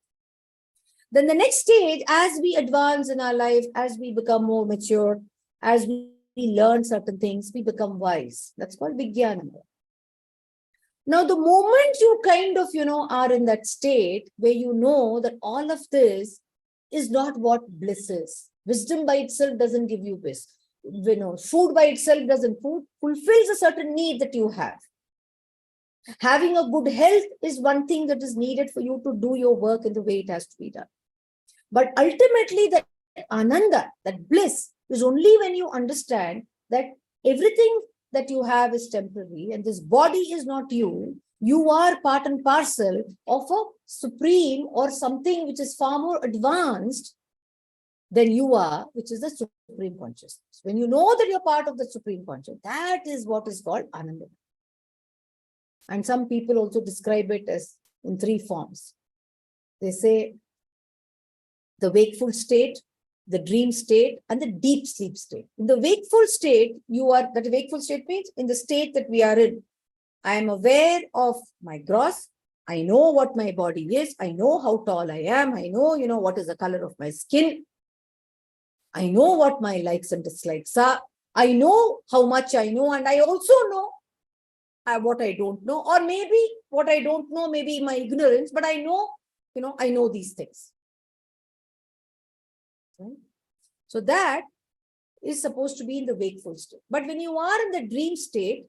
Then the next stage, as we advance in our life, as we become more mature, as we learn certain things, we become wise. That's called Vijnanamaya. Now, the moment you kind of, are in that state where you know that all of this is not what bliss is. Wisdom by itself doesn't give you bliss. Food by itself doesn't. Food fulfills a certain need that you have. Having a good health is one thing that is needed for you to do your work in the way it has to be done. But ultimately, that ananda, that bliss, is only when you understand that everything that you have is temporary and this body is not you. You are part and parcel of a supreme or something which is far more advanced than you are, which is the supreme consciousness. When you know that you're part of the supreme consciousness, that is what is called ananda. And some people also describe it as in three forms. They say the wakeful state, the dream state, and the deep sleep state. In the wakeful state, that wakeful state means in the state that we are in, I am aware of my gross. I know what my body is. I know how tall I am. I know, what is the color of my skin. I know what my likes and dislikes are. I know how much I know, and I also know what I don't know, or maybe what I don't know, maybe my ignorance, but I know, I know these things. Right? So that is supposed to be in the wakeful state. But when you are in the dream state,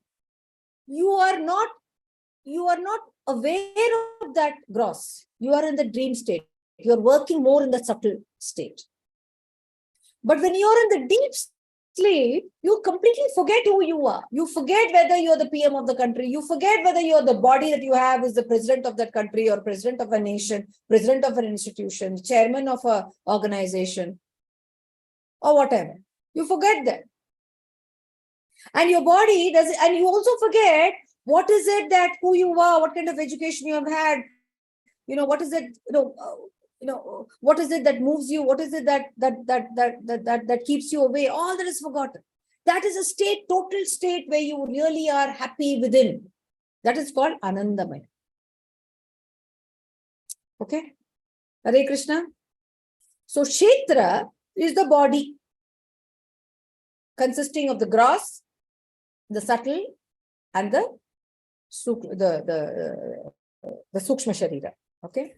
you are not aware of that gross. You are in the dream state. You're working more in the subtle state. But when you're in the deep sleep, you completely forget who you are. You forget whether you're the PM of the country. You forget whether you're the body that you have is the president of that country or president of a nation, president of an institution, chairman of an organization, or whatever. You forget that. And your body does, and you also forget what is it that who you are, what kind of education you have had, what is it, what is it that moves you? What is it that keeps you away? All that is forgotten. That is a state, total state where you really are happy within. That is called Anandamaya. Okay? Hare Krishna. So Kshetra is the body consisting of the gross, the subtle, and the Sukshma Sharira. Okay?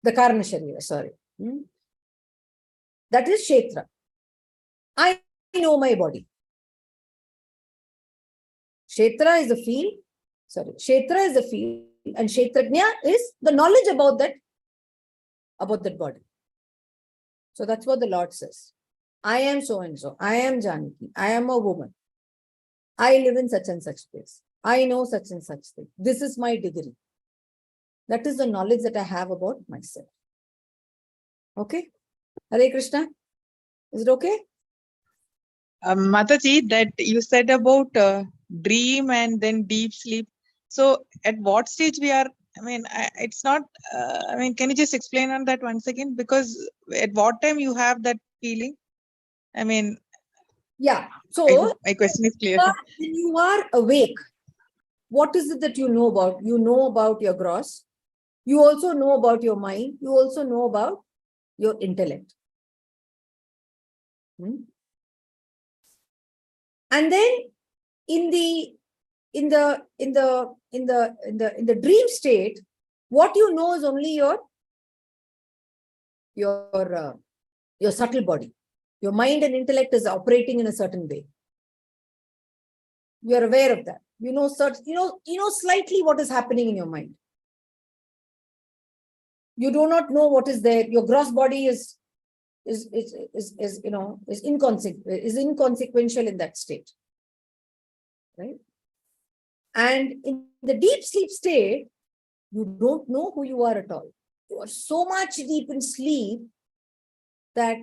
The Karma Sharira, sorry. That is Kshetra. I know my body. Kshetra is the field. Sorry, Kshetra is the field, and Kshetrajna is the knowledge about that body. So that's what the Lord says. I am so and so. I am Janaki. I am a woman. I live in such and such place. I know such and such thing. This is my degree. That is the knowledge that I have about myself. Okay? Hare Krishna. Is it okay? Mataji, that you said about dream and then deep sleep. So at what stage we are? It's not, can you just explain on that once again? Because at what time you have that feeling? Yeah. So my question is clear. When you are awake, what is it that you know about? You know about your gross. You also know about your mind. You also know about your intellect. And then in the dream state, what you know is only your subtle body. Your mind and intellect is operating in a certain way. You are aware of that. You know slightly what is happening in your mind. You do not know what is there. Your gross body is inconsequential in that state. Right? And in the deep sleep state, you don't know who you are at all. You are so much deep in sleep that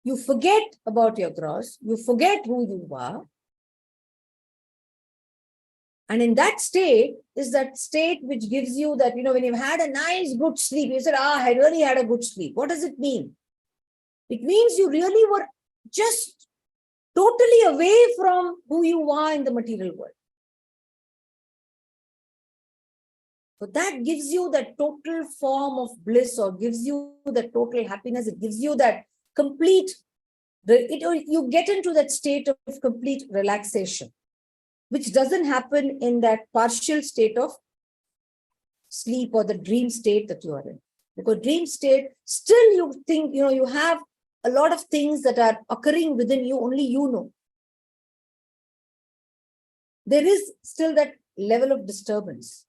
you forget about your gross, you forget who you are. And in that state is that state which gives you that, when you've had a nice, good sleep, you said, I really had a good sleep. What does it mean? It means you really were just totally away from who you are in the material world. So that gives you that total form of bliss, or gives you that total happiness. It gives you that complete, you get into that state of complete relaxation, which doesn't happen in that partial state of sleep or the dream state that you are in. Because dream state, still you think, you have a lot of things that are occurring within you, only you know. there is still that level of disturbance.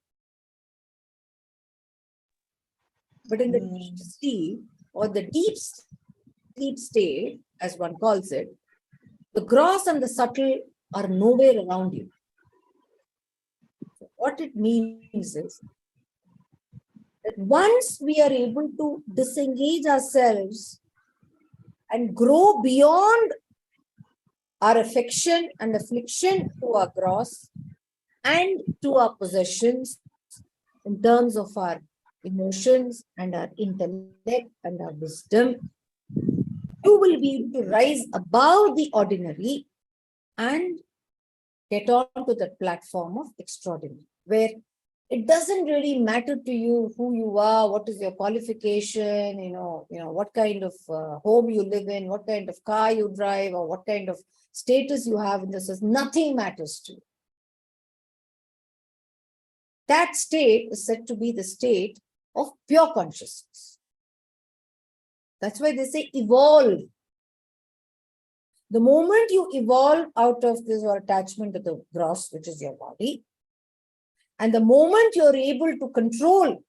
But in the deep sleep or the deep sleep state, as one calls it, the gross and the subtle are nowhere around you. So what it means is that once we are able to disengage ourselves and grow beyond our affection and affliction to our gross and to our possessions in terms of our emotions and our intellect and our wisdom, you will be able to rise above the ordinary and get on to the platform of extraordinary, where it doesn't really matter to you who you are, what is your qualification, what kind of home you live in, what kind of car you drive, or what kind of status you have in the society. Nothing matters to you. That state is said to be the state of pure consciousness. That's why they say evolve. The moment you evolve out of this or attachment to the gross, which is your body, and the moment you're able to control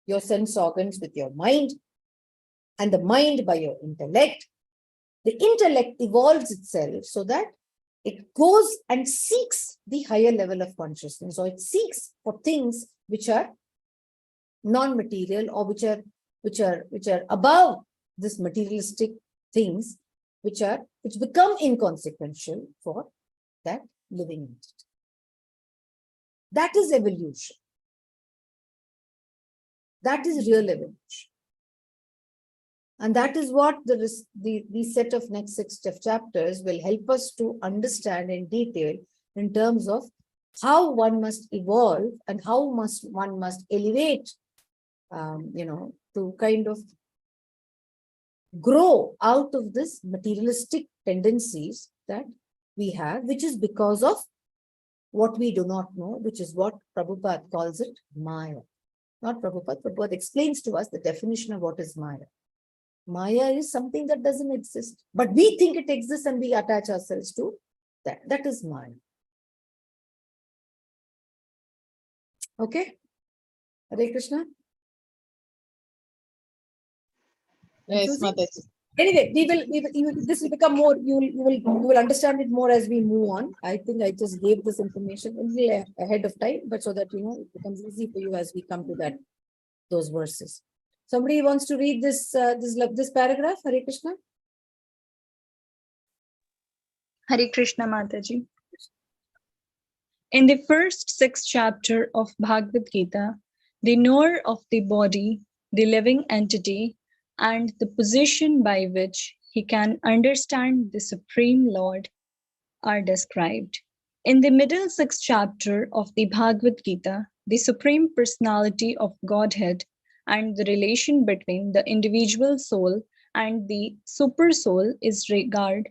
your sense organs with your mind, and the mind by your intellect, the intellect evolves itself so that it goes and seeks the higher level of consciousness, or it seeks for things which are non-material or which are above this materialistic things, which become inconsequential for that living entity. That is evolution. That is real evolution. And that is what the set of next 6 chapters will help us to understand in detail in terms of how one must evolve and how one must elevate, to kind of grow out of this materialistic tendencies that we have, which is because of what we do not know, which is what Prabhupada calls it Maya. Not Prabhupada, Prabhupada explains to us the definition of what is Maya. Maya is something that doesn't exist, but we think it exists and we attach ourselves to that. That is Maya. Okay? Hare Krishna? Yes, Mataji. Anyway, this will become more, you will understand it more as we move on. I think I just gave this information a little ahead of time, but so that, it becomes easy for you as we come to those verses. Somebody wants to read this paragraph, Hare Krishna? Hare Krishna Mataji. In the first 6th chapter of Bhagavad Gita, the knower of the body, the living entity, and the position by which he can understand the Supreme Lord are described. In the middle 6th chapter of the Bhagavad Gita, the Supreme Personality of Godhead and the relation between the individual soul and the super soul is regard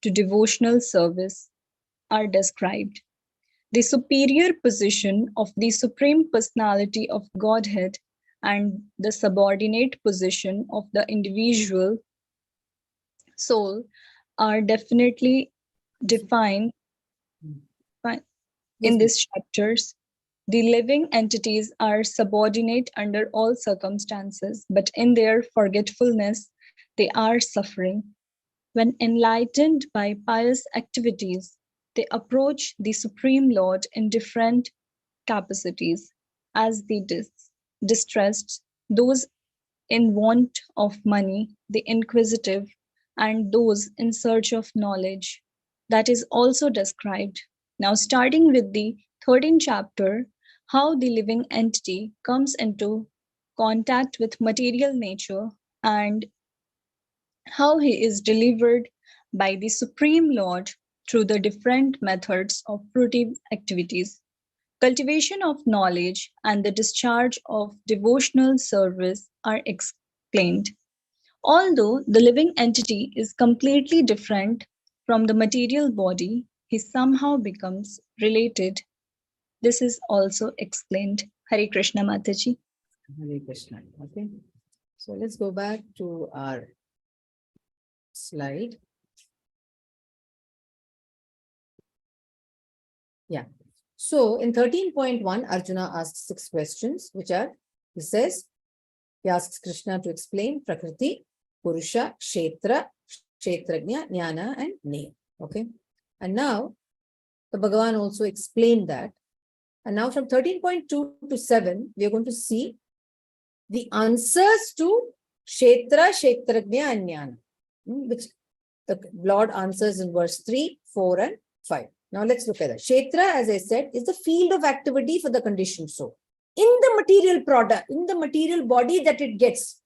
to devotional service are described. The superior position of the Supreme Personality of Godhead and the subordinate position of the individual soul are definitely defined in these chapters. The living entities are subordinate under all circumstances, but in their forgetfulness, they are suffering. When enlightened by pious activities, they approach the Supreme Lord in different capacities, as the distressed, those in want of money, the inquisitive, and those in search of knowledge. That is also described. Now, starting with the 13th chapter, how the living entity comes into contact with material nature and how he is delivered by the Supreme Lord through the different methods of fruitive activities. Cultivation of knowledge and the discharge of devotional service are explained. Although the living entity is completely different from the material body, he somehow becomes related. This is also explained. Hare Krishna Mataji. Hare Krishna. Okay. So let's go back to our slide. Yeah. So in 13.1, Arjuna asks 6 questions, which are, he says, he asks Krishna to explain Prakriti, Purusha, Kshetra, Kshetrajna, Jnana, and Name. Okay. And now the Bhagavan also explained that. And now from 13.2 to 7, we are going to see the answers to Kshetra, Kshetrajna, and Jnana, which the Lord answers in verse 3, 4, and 5. Now let's look at that. Kshetra, as I said, is the field of activity for the conditioned soul. In the material product, in the material body that it gets.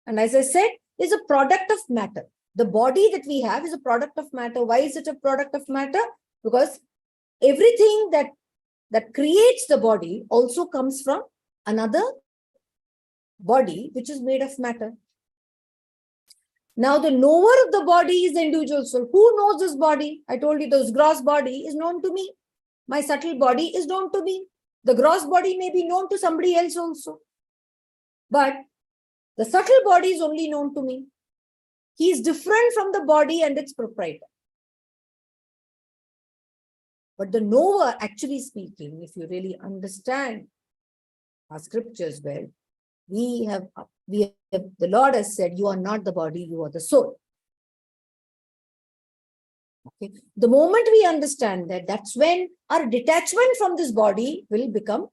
And as I said, is a product of matter. The body that we have is a product of matter. Why is it a product of matter? Because everything that creates the body also comes from another body which is made of matter. Now the knower of the body is the individual soul. Who knows this body? I told you this gross body is known to me. My subtle body is known to me. The gross body may be known to somebody else also. But the subtle body is only known to me. He is different from the body and its proprietor. But the knower, actually speaking, if you really understand our scriptures well, the Lord has said, you are not the body, you are the soul. Okay. The moment we understand that, that's when our detachment from this body will become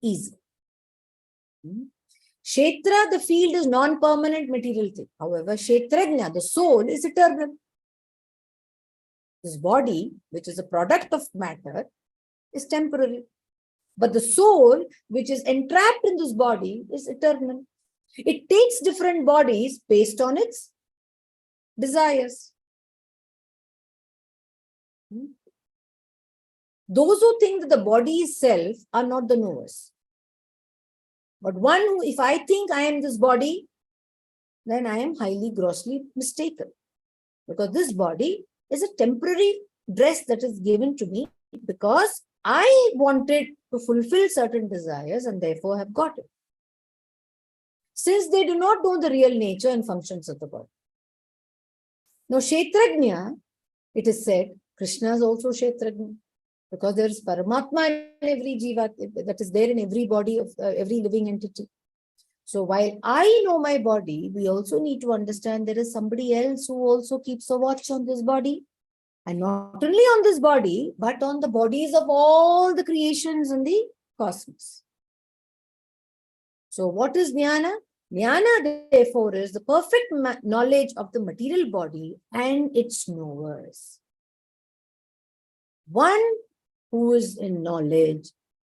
easy. Kshetra, the field, is non-permanent material thing. However, Kshetrajna, the soul, is eternal. This body, which is a product of matter, is temporary. But the soul, which is entrapped in this body, is eternal. It takes different bodies based on its desires. Those who think that the body is self are not the knowers. But one who, if I think I am this body, then I am highly grossly mistaken. Because this body is a temporary dress that is given to me because I wanted to fulfill certain desires and therefore have got it. Since they do not know the real nature and functions of the body. Now, Kshetrajna, it is said, Krishna is also Kshetrajna. Because there is Paramatma in every jiva, that is there in every body of every living entity. So while I know my body, we also need to understand there is somebody else who also keeps a watch on this body. And not only on this body, but on the bodies of all the creations in the cosmos. So what is Jnana? Jnana, therefore, is the perfect knowledge of the material body and its knowers. One who is in knowledge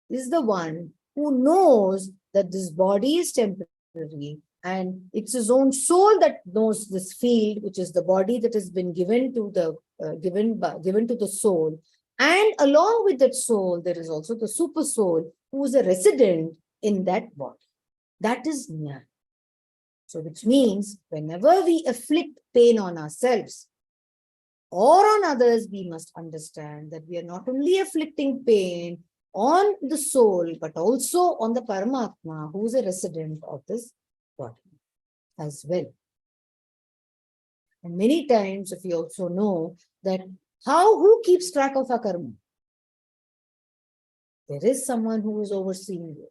is the one who knows that this body is temporary and it's his own soul that knows this field, which is the body that has been given to the given to the soul. And along with that soul, there is also the super soul who is a resident in that body. That is Jnana. So which means whenever we afflict pain on ourselves or on others, we must understand that we are not only afflicting pain on the soul, but also on the Paramatma, who is a resident of this body as well. And many times, if we also know that who keeps track of our karma? There is someone who is overseeing you.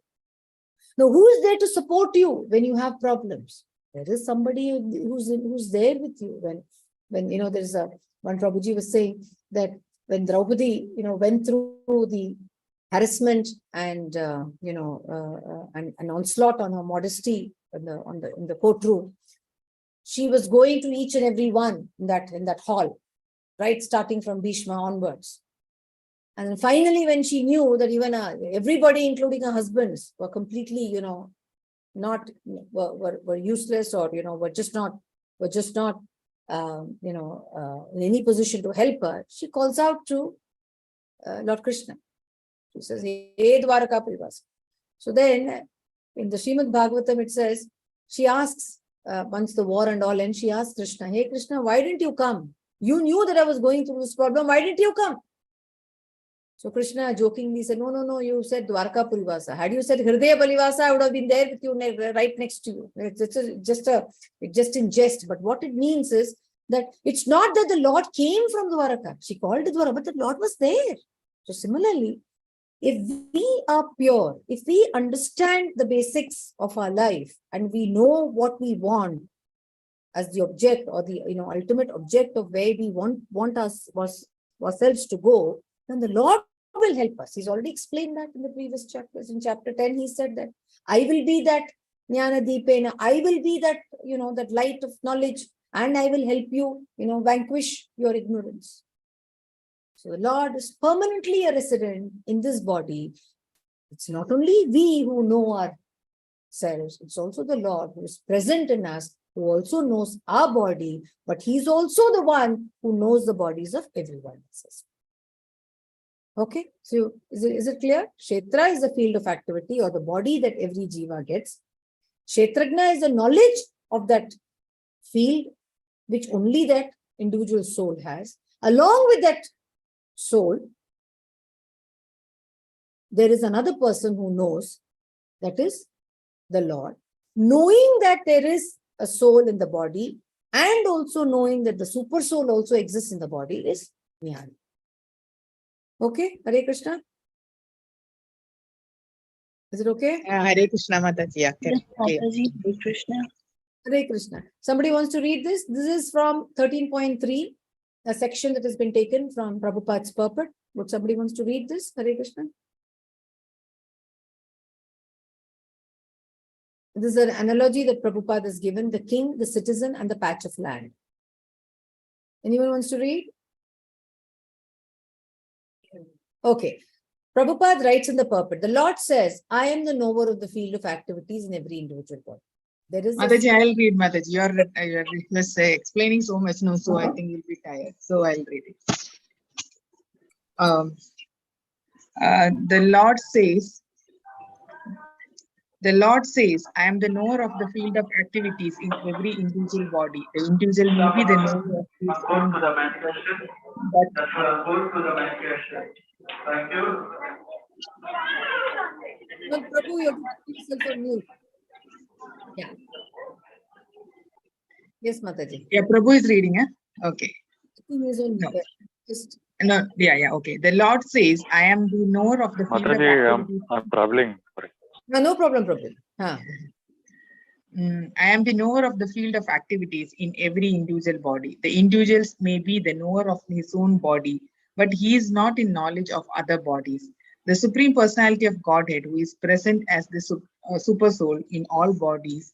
Now, who is there to support you when you have problems? There is somebody who's there with you when there is one Prabhuji was saying that when Draupadi went through the harassment and an onslaught on her modesty in the courtroom, she was going to each and every one in that hall, right, starting from Bhishma onwards. And then finally, when she knew that even everybody, including her husbands, were completely, were useless or were just not in any position to help her, she calls out to Lord Krishna. She says, "Hey Dwaraka-Purivasa." So then, in the Srimad Bhagavatam, it says, she asks, once the war and all ends, she asks Krishna, "Hey Krishna, why didn't you come? You knew that I was going through this problem. Why didn't you come?" So Krishna jokingly said, no, you said Dwaraka-Purivasa. Had you said Hridaya-Palivasa, I would have been there with you, right next to you. It's just in jest. But what it means is that it's not that the Lord came from Dwaraka. She called it Dwaraka, but the Lord was there. So similarly, if we are pure, if we understand the basics of our life and we know what we want as the object or the ultimate object of where we want ourselves to go, then the Lord will help us. He's already explained that in the previous chapters. In chapter 10, he said that I will be that Jnana Deepena, I will be that, that light of knowledge, and I will help you, vanquish your ignorance. So the Lord is permanently a resident in this body. It's not only we who know ourselves, it's also the Lord who is present in us, who also knows our body, but he's also the one who knows the bodies of everyone else. Okay, so is it clear? Kshetra is the field of activity or the body that every jiva gets. Kshetrajna is the knowledge of that field which only that individual soul has. Along with that soul, there is another person who knows, that is the Lord. Knowing that there is a soul in the body and also knowing that the super soul also exists in the body is Jnana. Okay, Hare Krishna. Is it okay? Hare Krishna, Mataji. Yeah, Yes, okay. Mataji, Hare Krishna. Hare Krishna. Somebody wants to read this? This is from 13.3, a section that has been taken from Prabhupada's purport. Would somebody wants to read this? Hare Krishna. This is an analogy that Prabhupada has given: the king, the citizen, and the patch of land. Anyone wants to read? Okay. Prabhupada writes in the purport, the Lord says, I am the knower of the field of activities in every individual body. There is Mataji, I'll read, Mataji. You're just explaining so much now, so I think you'll be tired. So I'll read it. The Lord says, I am the knower of the field of activities in every individual body. The individual may be the knower of his own body. Thank you. Well, Prabhu, you have to put yourself on mute. Yeah. Yes, Mataji. Yeah, Prabhu is reading, huh? Okay. He is on No. just No, yeah, okay. The Lord says, I am the knower of the field of Mataji, activities. I'm traveling. Sorry. no problem, Prabhu. Huh. I am the knower of the field of activities in every individual body. The individuals may be the knower of his own body, but he is not in knowledge of other bodies. The Supreme Personality of Godhead, who is present as the Super Soul in all bodies,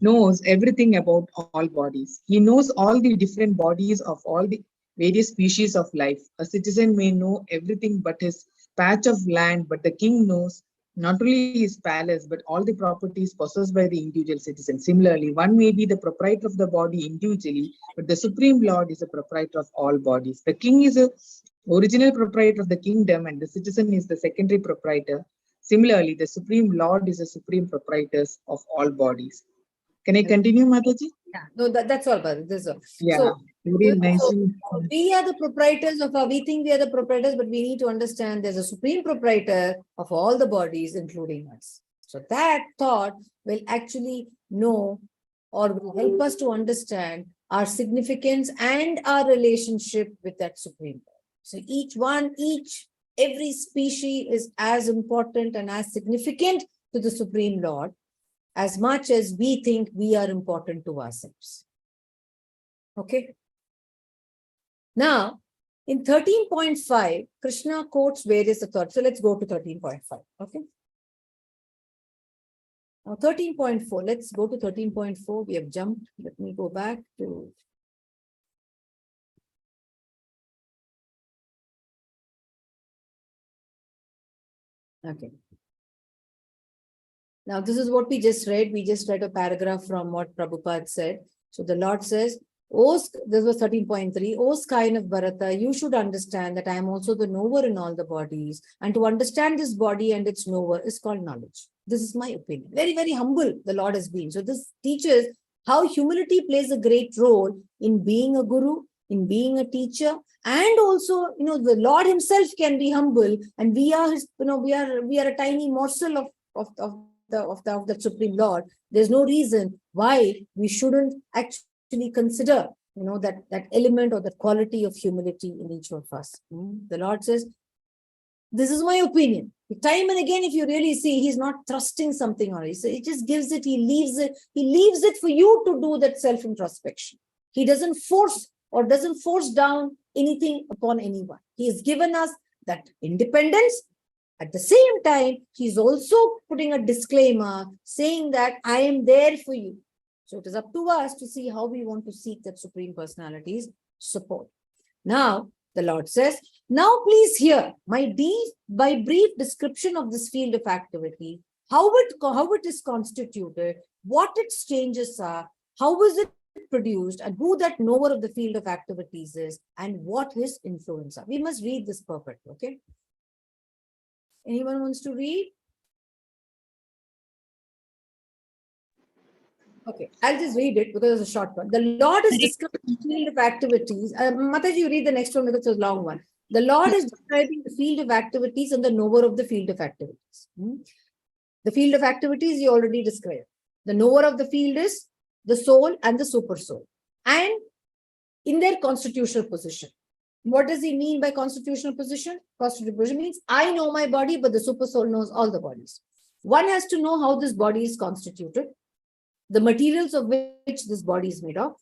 knows everything about all bodies. He knows all the different bodies of all the various species of life. A citizen may know everything but his patch of land, but the king knows not only his palace, but all the properties possessed by the individual citizen. Similarly, one may be the proprietor of the body individually, but the Supreme Lord is a proprietor of all bodies. The king is the original proprietor of the kingdom, and the citizen is the secondary proprietor. Similarly, the Supreme Lord is the supreme proprietor of all bodies. Can I continue, Mataji? Yeah, no, that's all, Bharat. This is all. Yeah, So, very nice. we are the proprietors of we think we are the proprietors, but we need to understand there's a supreme proprietor of all the bodies, including us. So that thought will actually know or will help us to understand our significance and our relationship with that supreme Lord. So every species is as important and as significant to the Supreme Lord as much as we think we are important to ourselves. Okay. Now, in 13.5, Krishna quotes various authorities. So let's go to 13.5. Okay. Now 13.4, let's go to 13.4. We have jumped. Let me go back to. Okay. Now, this is what we just read. We just read a paragraph from what Prabhupada said. So the Lord says, this was 13.3. O scion of Bharata, you should understand that I am also the knower in all the bodies. And to understand this body and its knower is called knowledge. This is my opinion. Very, very humble the Lord has been. So this teaches how humility plays a great role in being a guru, in being a teacher, and also, the Lord himself can be humble, and we are his, we are a tiny morsel of the Supreme Lord. There's no reason why we shouldn't actually consider that element or that quality of humility in each of us. The Lord says, this is my opinion. Time and again, if you really see, he's not thrusting something on it. So he just gives it, he leaves it for you to do that self-introspection. He doesn't force down anything upon anyone. He has given us that independence. At the same time, he's also putting a disclaimer saying that I am there for you. So it is up to us to see how we want to seek that Supreme Personality's support. Now, the Lord says, now please hear my brief description of this field of activity, how it is constituted, what its changes are, how is it produced, and who that knower of the field of activities is, and what his influence are. We must read this perfect, okay? Anyone wants to read? Okay, I'll just read it because it's a short one. The Lord is describing the field of activities. Mataji, you read the next one because it's a long one. The Lord is describing the field of activities and the knower of the field of activities. The field of activities you already described. The knower of the field is the soul and the super soul, and in their constitutional position. What does he mean by constitutional position? Constitutional position means I know my body, but the super soul knows all the bodies. One has to know how this body is constituted, the materials of which this body is made of,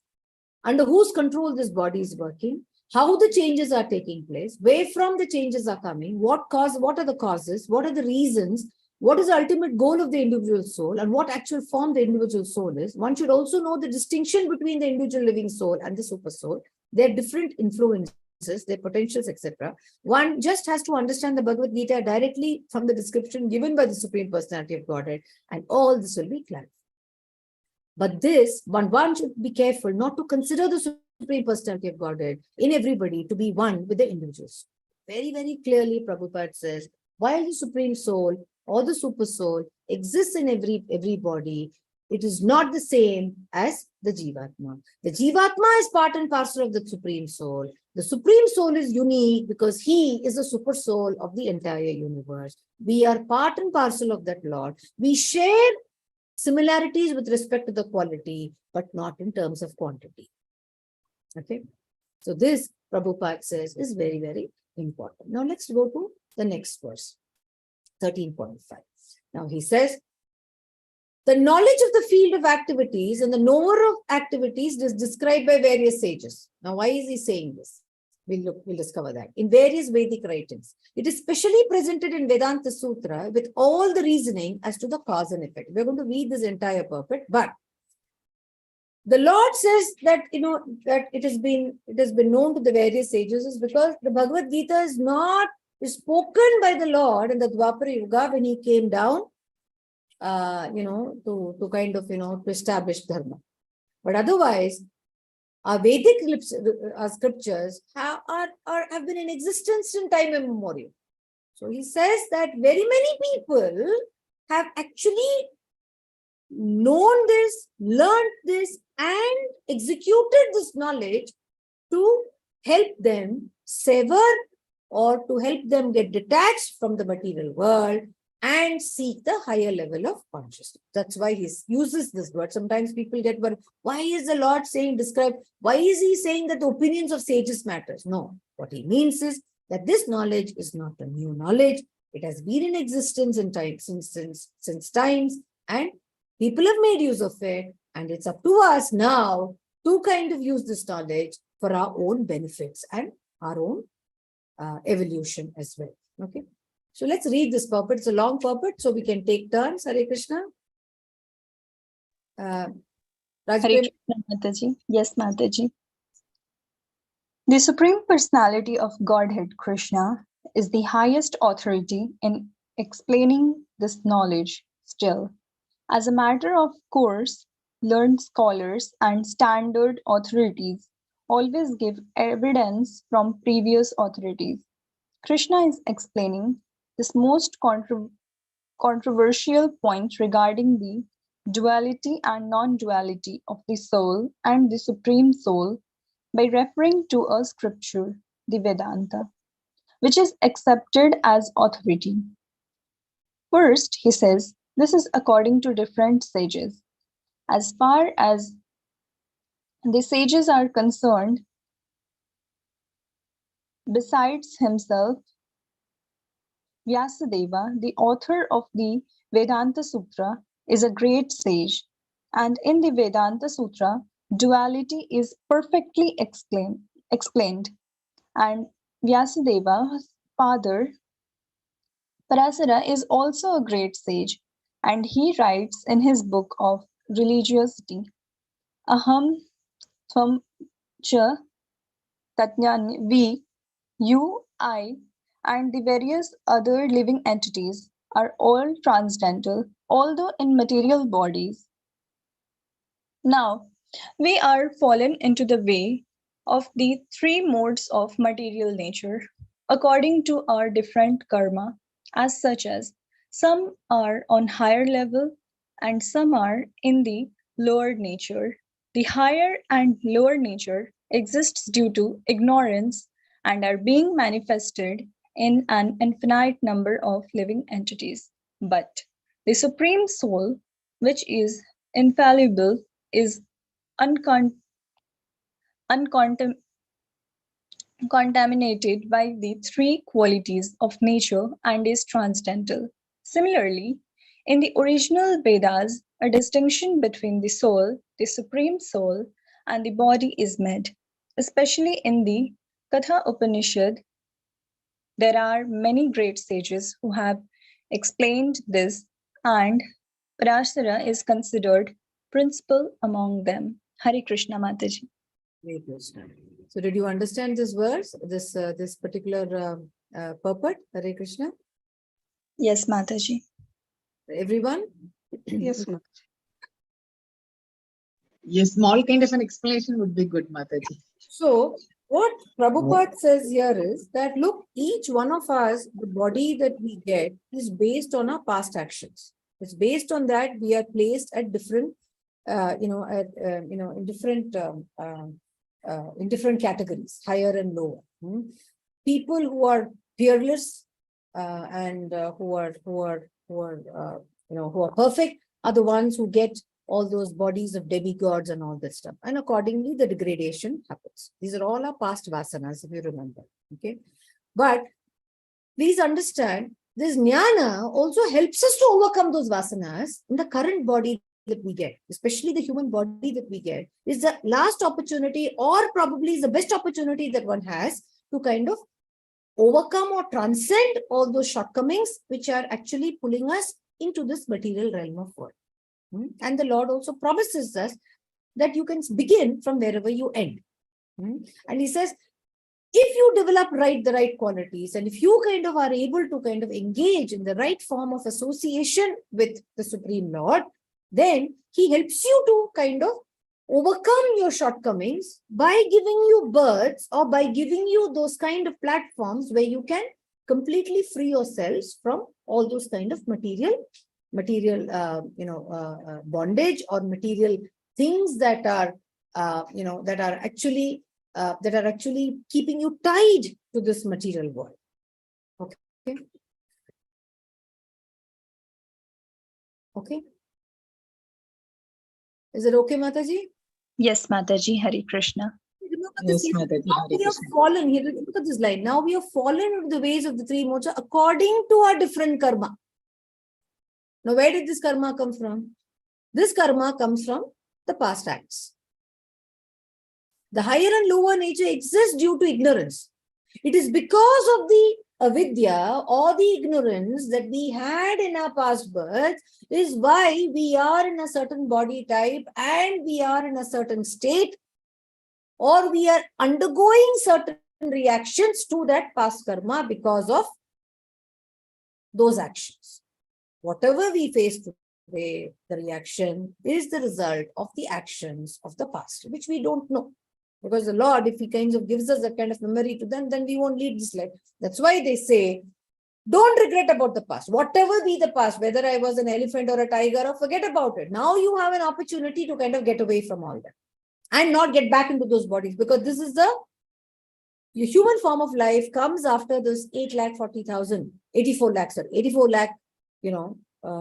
under whose control this body is working, how the changes are taking place, where from the changes are coming, what are the causes, what are the reasons, what is the ultimate goal of the individual soul, and what actual form the individual soul is. One should also know the distinction between the individual living soul and the super soul, their different influences, their potentials, etc. One just has to understand the Bhagavad Gita directly from the description given by the Supreme Personality of Godhead, and all this will be clarified. But this, one should be careful not to consider the Supreme Personality of Godhead in everybody to be one with the individuals. Very, very clearly, Prabhupada says, while the Supreme Soul or the Super Soul exists in every body, it is not the same as the Jivatma. The Jivatma is part and parcel of the Supreme Soul. The Supreme Soul is unique because he is the Super Soul of the entire universe. We are part and parcel of that Lord. We share similarities with respect to the quality, but not in terms of quantity. Okay. So this, Prabhupada says, is very, very important. Now let's go to the next verse, 13.5. Now he says, the knowledge of the field of activities and the knower of activities is described by various sages. Now, why is he saying this? We'll discover that in various Vedic writings. It is specially presented in Vedanta Sutra with all the reasoning as to the cause and effect. We're going to read this entire purport, but the Lord says that that it has been known to the various sages is because the Bhagavad Gita is spoken by the Lord in the Dwapara Yuga when he came down, to kind of to establish dharma. But otherwise, our Vedic scriptures have been in existence in time immemorial. So he says that very many people have actually known this, learned this, and executed this knowledge to help them sever or to help them get detached from the material world and seek the higher level of consciousness. That's why he uses this word. Sometimes people get worried, why is the Lord why is he saying that the opinions of sages matters? No, what he means is that this knowledge is not a new knowledge. It has been in existence in time since times, and people have made use of it, and it's up to us now to kind of use this knowledge for our own benefits and our own evolution as well. Okay. So let's read this purport. It's a long purport, so we can take turns. Hare Krishna. Hare Krishna, Mataji. Yes, Mataji. The Supreme Personality of Godhead, Krishna, is the highest authority in explaining this knowledge still. As a matter of course, learned scholars and standard authorities always give evidence from previous authorities. Krishna is explaining this most controversial point regarding the duality and non-duality of the soul and the Supreme Soul by referring to a scripture, the Vedanta, which is accepted as authority. First, he says, this is according to different sages. As far as The sages are concerned, besides himself, Vyasadeva, the author of the Vedanta Sutra, is a great sage, and in the Vedanta Sutra, duality is perfectly explained. And Vyasadeva's father, Parasara, is also a great sage, and he writes in his book of religiosity, Aham Tvam Cha Tatnyani, we, you, I, and the various other living entities are all transcendental, although in material bodies. Now, we are fallen into the way of the three modes of material nature, according to our different karma, as such as some are on higher level and some are in the lower nature. The higher and lower nature exists due to ignorance and are being manifested in an infinite number of living entities. But the Supreme Soul, which is infallible, is uncontaminated by the three qualities of nature and is transcendental. Similarly, in the original Vedas, a distinction between the soul, the supreme soul, and the body is made. Especially in the Katha Upanishad, there are many great sages who have explained this, and Parasara is considered principal among them. Hare Krishna Mataji. Hare Krishna. So did you understand this verse, this particular purport, Hare Krishna? Yes, Mataji. Everyone? Yes, ma'am. Yes, small kind of an explanation would be good, Mataji. So what Prabhupada says here is that, look, each one of us, the body that we get is based on our past actions. It's based on that we are placed at different, in different categories, higher and lower. People who are fearless and who are perfect are the ones who get all those bodies of demigods and all that stuff. And accordingly, the degradation happens. These are all our past vasanas, if you remember. Okay. But please understand, this jnana also helps us to overcome those vasanas in the current body that we get, especially the human body that we get, is the last opportunity, or probably is the best opportunity that one has to kind of overcome or transcend all those shortcomings which are actually pulling us into this material realm of world. And the Lord also promises us that you can begin from wherever you end. And he says, if you develop the right qualities, and if you kind of are able to kind of engage in the right form of association with the Supreme Lord, then he helps you to kind of overcome your shortcomings by giving you births, or by giving you those kind of platforms where you can completely free yourselves from all those kind of material bondage or material things that are actually keeping you tied to this material world. Okay. Is it okay, Mataji? Yes, Mataji. Hare Krishna. Remember Yes, this, Mataji, now Hare we have Krishna. fallen here. Look at this line. Now we have fallen into the ways of the three moksha according to our different karma. Now, where did this karma come from? This karma comes from the past acts. The higher and lower nature exists due to ignorance. It is because of the avidya or the ignorance that we had in our past births is why we are in a certain body type and we are in a certain state, or we are undergoing certain reactions to that past karma because of those actions. Whatever we face today, the reaction is the result of the actions of the past, which we don't know. Because the Lord, if he kind of gives us that kind of memory to them, then we won't lead this life. That's why they say, don't regret about the past. Whatever be the past, whether I was an elephant or a tiger, or forget about it. Now you have an opportunity to kind of get away from all that and not get back into those bodies, because this is the human form of life comes after this 84 lakh,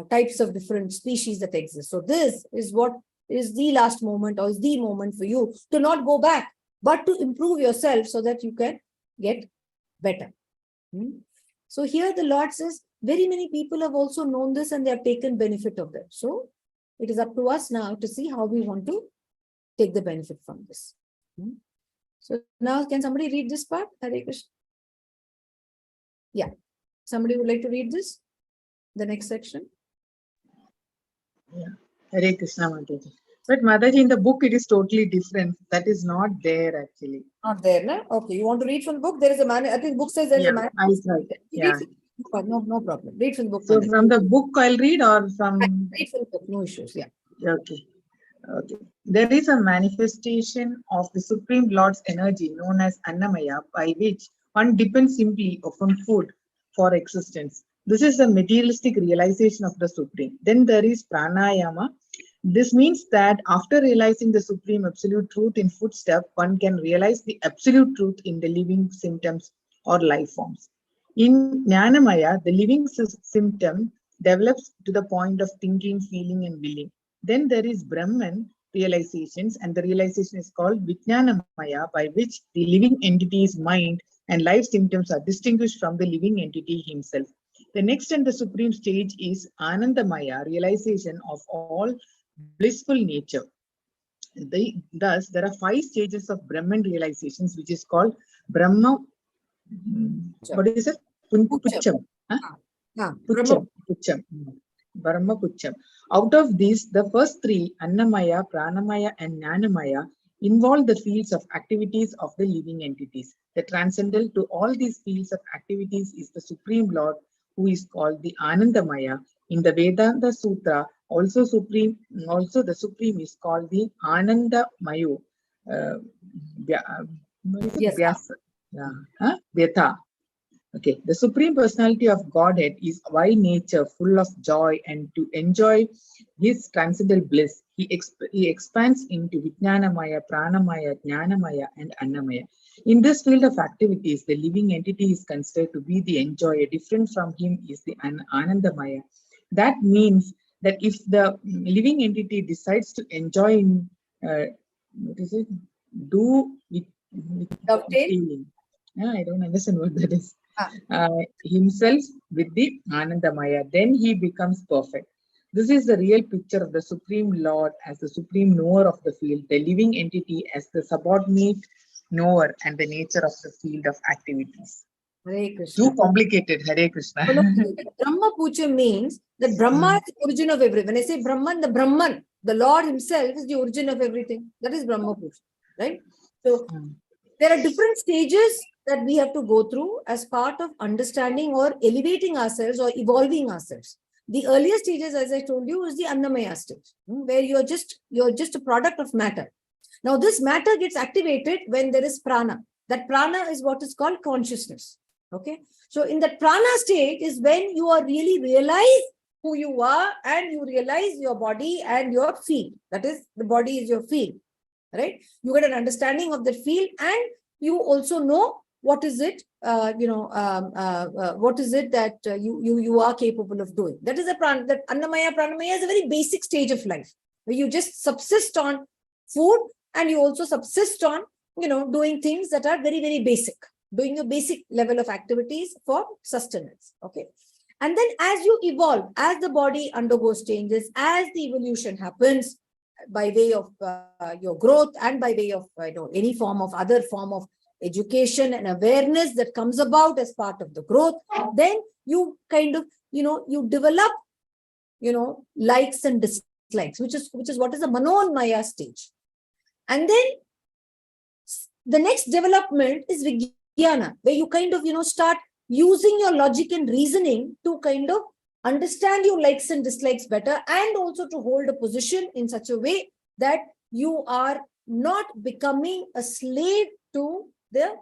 types of different species that exist. So this is what is the last moment or is the moment for you to not go back, but to improve yourself so that you can get better. So here the Lord says, very many people have also known this and they have taken benefit of that. So it is up to us now to see how we want to take the benefit from this. So now can somebody read this part? Hare Krishna. Yeah. Somebody would like to read this? The next section? Yeah. Hare Krishna, Mataji. But Mataji, in the book, it is totally different. That is not there actually. Not there, no? Okay, you want to read from the book? There is a man. I think the book says there is Yeah, a man. I tried. Yeah. No problem. Read from the book. So Mataji. from the book I'll read or from... Read from the book, no issues. Yeah. Okay. Okay. There is a manifestation of the Supreme Lord's energy known as Annamaya, by which one depends simply upon food for existence. This is the materialistic realization of the Supreme. Then there is Pranayama. This means that after realizing the Supreme Absolute Truth in footstep, one can realize the Absolute Truth in the living symptoms or life forms. In Jnanamaya, the living symptom develops to the point of thinking, feeling, and willing. Then there is Brahman realizations, and the realization is called Vijnanamaya, by which the living entity's mind and life symptoms are distinguished from the living entity himself. The next and the supreme stage is Anandamaya, realization of all blissful nature. Thus, there are 5 stages of Brahman realizations, which is called Brahma. What is it? Pucham. Pucham. Brahma Pucham. Out of these, the first 3, Annamaya, Pranamaya, and Jnanamaya, involve the fields of activities of the living entities. The transcendental to all these fields of activities is the Supreme Lord, who is called the Anandamaya. In the Vedanta Sutra, also the Supreme is called the Anandamayu. Vyatha. Okay, the Supreme Personality of Godhead is by nature full of joy, and to enjoy his transcendental bliss, he expands into Vijnanamaya, Pranamaya, Jnanamaya, and Annamaya. In this field of activities, the living entity is considered to be the enjoyer. Different from him is the Anandamaya. That means that if the living entity decides to enjoy in, without feeling. I don't understand what that is. Himself with the Anandamaya, then he becomes perfect. This is the real picture of the Supreme Lord as the supreme knower of the field, the living entity as the subordinate knower, and the nature of the field of activities. Hare Krishna. Too complicated, Hare Krishna. Brahma Puja means that Brahma is the origin of everything. When I say Brahman, the Lord himself is the origin of everything. That is Brahma Puja, right? So there are different stages that we have to go through as part of understanding or elevating ourselves or evolving ourselves. The earlier stages, as I told you, is the Annamaya stage, where you're just a product of matter. Now, this matter gets activated when there is prana. That prana is what is called consciousness. Okay. So in that prana stage is when you are really realize who you are and you realize your body and your field. That is, the body is your field, right? You get an understanding of the field, and you also know what is it, what is it that you are capable of doing. That is that Annamaya, Pranamaya is a very basic stage of life, where you just subsist on food, and you also subsist on, doing things that are very, very basic, doing your basic level of activities for sustenance. Okay. And then as you evolve, as the body undergoes changes, as the evolution happens by way of your growth and by way of any form of other form of education and awareness that comes about as part of the growth, then you kind of, you develop, likes and dislikes, which is what is the Manonmaya stage. And then the next development is Vijnana, where you kind of, start using your logic and reasoning to kind of understand your likes and dislikes better, and also to hold a position in such a way that you are not becoming a slave to the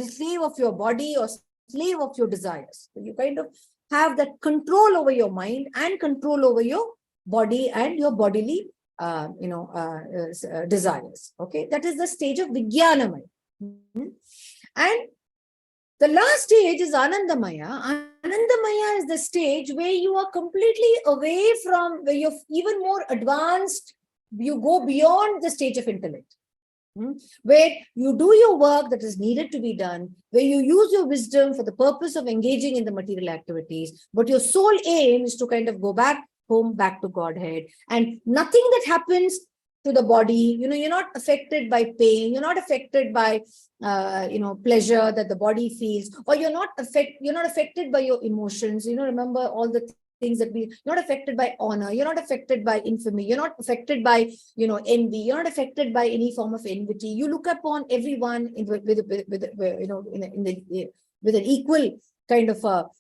slave of your body or slave of your desires. So you kind of have that control over your mind and control over your body and your bodily desires. Okay, that is the stage of Vijnanamaya. And the last stage is Anandamaya. Anandamaya is the stage where you are completely away from, where you're even more advanced you go beyond the stage of intellect, where you do your work that is needed to be done, where you use your wisdom for the purpose of engaging in the material activities, but your sole aim is to kind of go back home, back to Godhead, and nothing that happens to the body, you're not affected by pain, you're not affected by pleasure that the body feels, or you're not affected by your emotions. Remember all the things that you're not affected by honor, you're not affected by infamy, you're not affected by envy, you're not affected by any form of enmity. You look upon everyone with an equal kind of a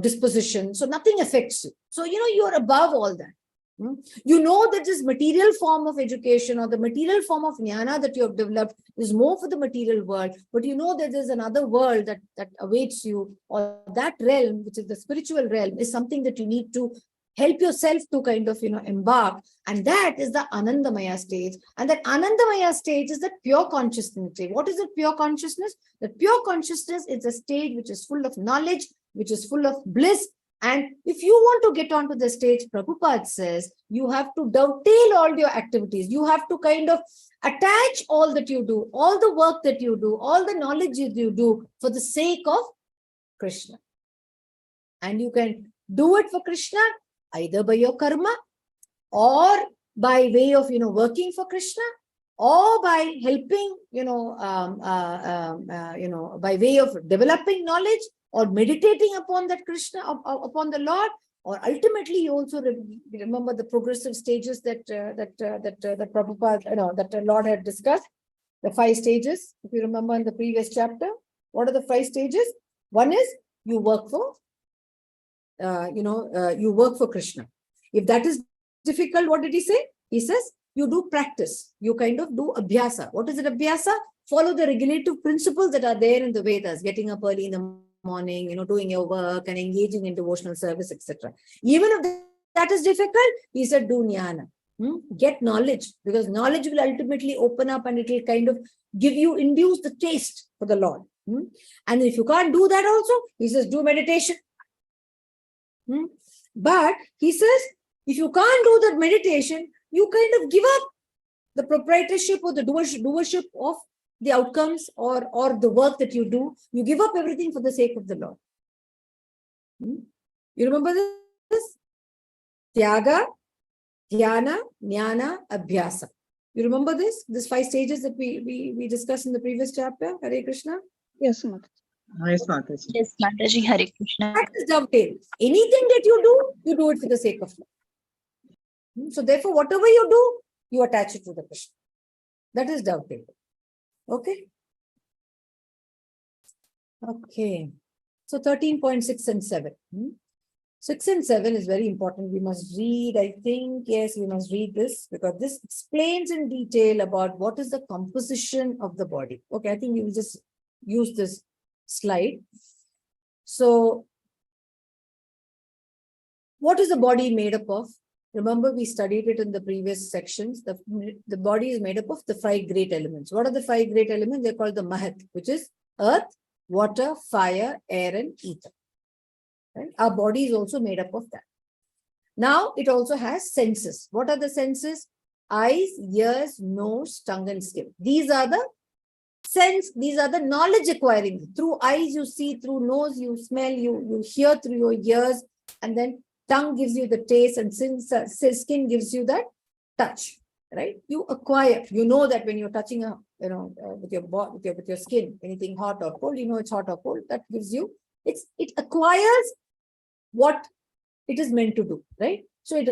disposition, so nothing affects you. So you're above all that. You know that this material form of education or the material form of jnana that you have developed is more for the material world, but you know that there's another world that awaits you, or that realm, which is the spiritual realm, is something that you need to help yourself to kind of embark, and that is the Anandamaya stage. And that Anandamaya stage is that pure consciousness stage. What is it, pure consciousness? That pure consciousness is a stage which is full of knowledge, which is full of bliss. And if you want to get onto the stage, Prabhupada says, you have to dovetail all your activities. You have to kind of attach all that you do, all the work that you do, all the knowledge that you do for the sake of Krishna. And you can do it for Krishna either by your karma, or by way of, working for Krishna, or by helping, by way of developing knowledge, or meditating upon that Krishna, upon the Lord, or ultimately you also remember the progressive stages that Prabhupada, that the Lord had discussed, the 5 stages. If you remember in the previous chapter, what are the 5 stages? One is you work for, you work for Krishna. If that is difficult, what did he say? He says you do practice. You kind of do abhyasa. What is it, abhyasa? Follow the regulative principles that are there in the Vedas, getting up early in the morning, doing your work and engaging in devotional service, etc. Even if that is difficult, he said, do jnana. Get knowledge, because knowledge will ultimately open up and it will kind of induce the taste for the Lord. And if you can't do that also, he says, do meditation. But he says, if you can't do that meditation, you kind of give up the proprietorship or the doership of the outcomes or the work that you do. You give up everything for the sake of the Lord. You remember this? Tyaga, dhyana, jnana, abhyasa. You remember this? These 5 stages that we discussed in the previous chapter. Hare Krishna. Yes, Mataji. Yes, Mataji. Yes, Mataji, Hare Krishna. That is dovetail. Anything that you do it for the sake of Lord. So therefore, whatever you do, you attach it to the Krishna. That is dovetail. Okay. Okay. So 13.6 and 7. 6 and 7 is very important. We must read, I think, yes, we must read this, because this explains in detail about what is the composition of the body. Okay, I think we will just use this slide. So, what is the body made up of? Remember, we studied it in the previous sections. The body is made up of the 5 great elements. What are the 5 great elements? They're called the Mahat, which is earth, water, fire, air, and ether. Right? Our body is also made up of that. Now, it also has senses. What are the senses? Eyes, ears, nose, tongue, and skin. These are the these are the knowledge acquiring. Through eyes, you see, through nose, you smell, you hear through your ears, and then tongue gives you the taste, and skin gives you that touch, right? You acquire, you know that when you're touching with your skin, anything hot or cold, you know it's hot or cold. That gives you, it acquires what it is meant to do, right? So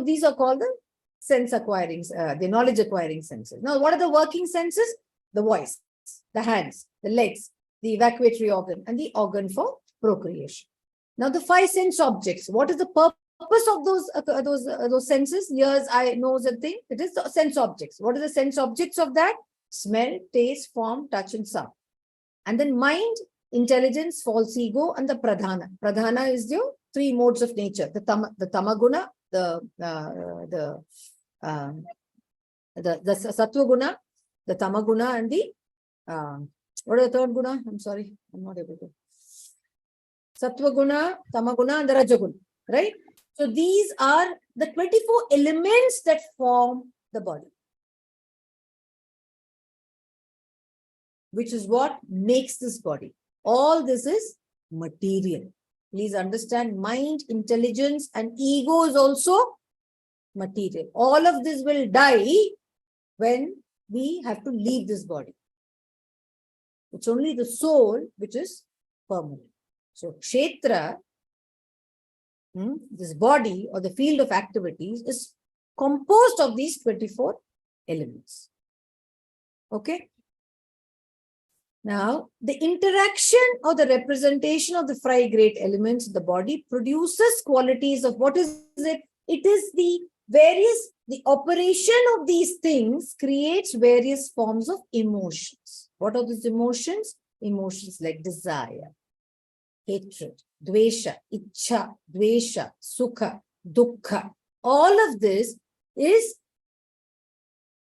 these are called the sense acquiring, the knowledge acquiring senses. Now, what are the working senses? The voice, the hands, the legs, the evacuatory organ, and the organ for procreation. Now, the 5 sense objects. What is the purpose of those senses? Ears, eye, nose, and thing. It is the sense objects. What are the sense objects of that? Smell, taste, form, touch, and sound. And then mind, intelligence, false ego, and the pradhana. Pradhana is your 3 modes of nature: the tamaguna, the sattva guna, the tamaguna, and the what is the 3rd guna? I'm sorry, I'm not able to. Sattva guna, tamaguna, and the rajaguna, right? So these are the 24 elements that form the body, which is what makes this body. All this is material. Please understand, mind, intelligence, and ego is also material. All of this will die when we have to leave this body. It's only the soul which is permanent. So, kshetra, this body or the field of activities, is composed of these 24 elements. Okay? Now, the interaction or the representation of the five great elements in the body produces qualities of what is it? It is the operation of these things creates various forms of emotions. What are these emotions? Emotions like desire, hatred, dvesha, ichha, dvesha, sukha, dukkha. All of this is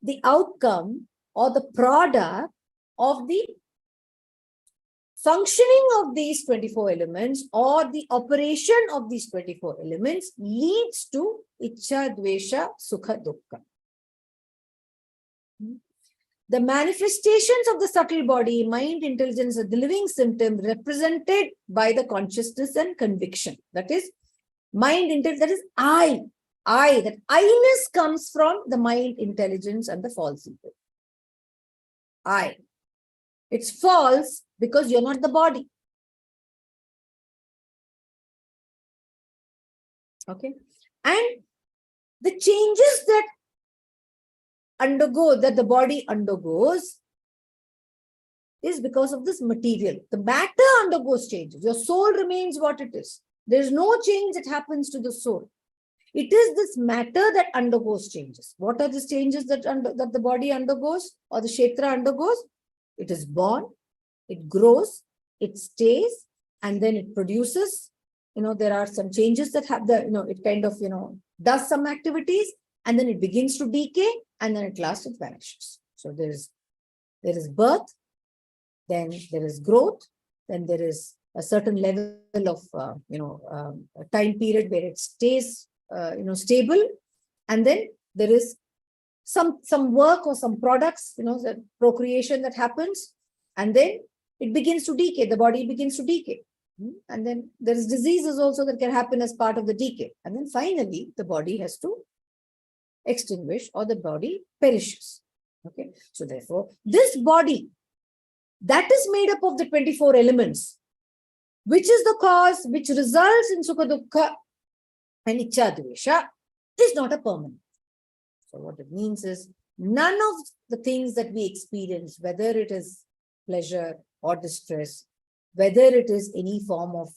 the outcome or the product of the functioning of these 24 elements, or the operation of these 24 elements leads to ichha, dvesha, sukha, dukkha. The manifestations of the subtle body, mind, intelligence, are the living symptom represented by the consciousness and conviction. That is mind, intelligence, that is I. That I-ness comes from the mind, intelligence, and the false ego. I. It's false because you're not the body. Okay. And the changes that the body undergoes is because of this material. The matter undergoes changes. Your soul remains what it is. There's no change that happens to the soul. It is this matter that undergoes changes. What are the changes that the body undergoes or the kshetra undergoes? It is born, it grows, it stays, and then it produces. There are some changes that have it kind of, does some activities, and then it begins to decay, and then at last it vanishes. So there is birth, then there is growth, then there is a certain level of, a time period where it stays, stable, and then there is some work or some products, the procreation that happens, and then it begins to decay. The body begins to decay. And then there is diseases also that can happen as part of the decay. And then finally, the body has to extinguish or the body perishes. Okay. So therefore, this body that is made up of the 24 elements, which is the cause which results in sukha, dukkha, and ichha, dvesha, is not a permanent. So what it means is none of the things that we experience, whether it is pleasure or distress, whether it is any form of,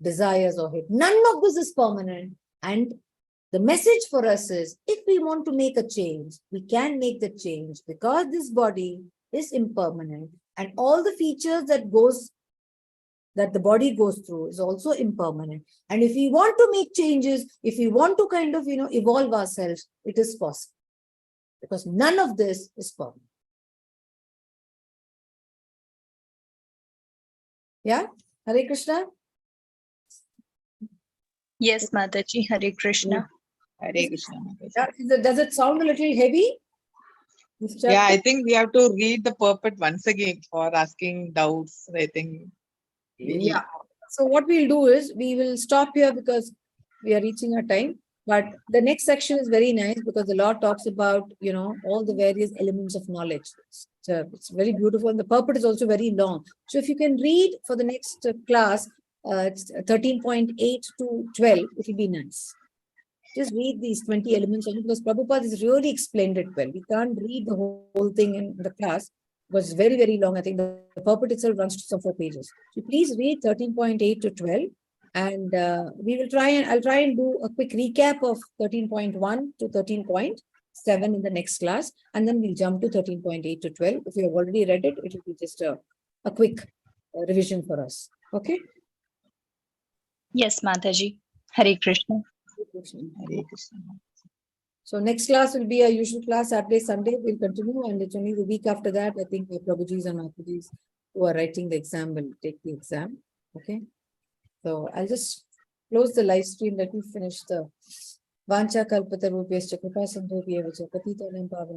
desires or hate, none of this is permanent. And the message for us is, if we want to make a change, we can make the change because this body is impermanent, and all the features that the body goes through is also impermanent. And if we want to make changes, if we want to kind of, evolve ourselves, it is possible because none of this is permanent. Yeah? Hare Krishna? Yes, Mataji. Hare Krishna. Hare Krishna. Yeah. Does it sound a little heavy? Yeah, I think we have to read the purport once again for asking doubts. I think. Yeah. So what we'll do is we will stop here because we are reaching our time. But the next section is very nice because the Lord talks about, all the various elements of knowledge. So it's very beautiful. And the purport is also very long. So if you can read for the next class, it's 13.8 to 12, it will be nice. Just read these 20 elements only because Prabhupada has really explained it well. We can't read the whole thing in the class. It was very, very long. I think the purport itself runs to some 4 pages. So please read 13.8 to 12. And I'll try and do a quick recap of 13.1 to 13.7 in the next class. And then we'll jump to 13.8 to 12. If you have already read it, it will be just a quick revision for us. Okay? Yes, Mataji. Hare Krishna. Hare Krishna. So next class will be a usual class, Saturday, Sunday. We'll continue, and it's only the week after that. I think the Prabhujis and Mataji's who are writing the exam will take the exam. Okay. So I'll just close the live stream. Let me finish the Vancha Kalpata Rupescha Kripa Sindhu Patita Pavan.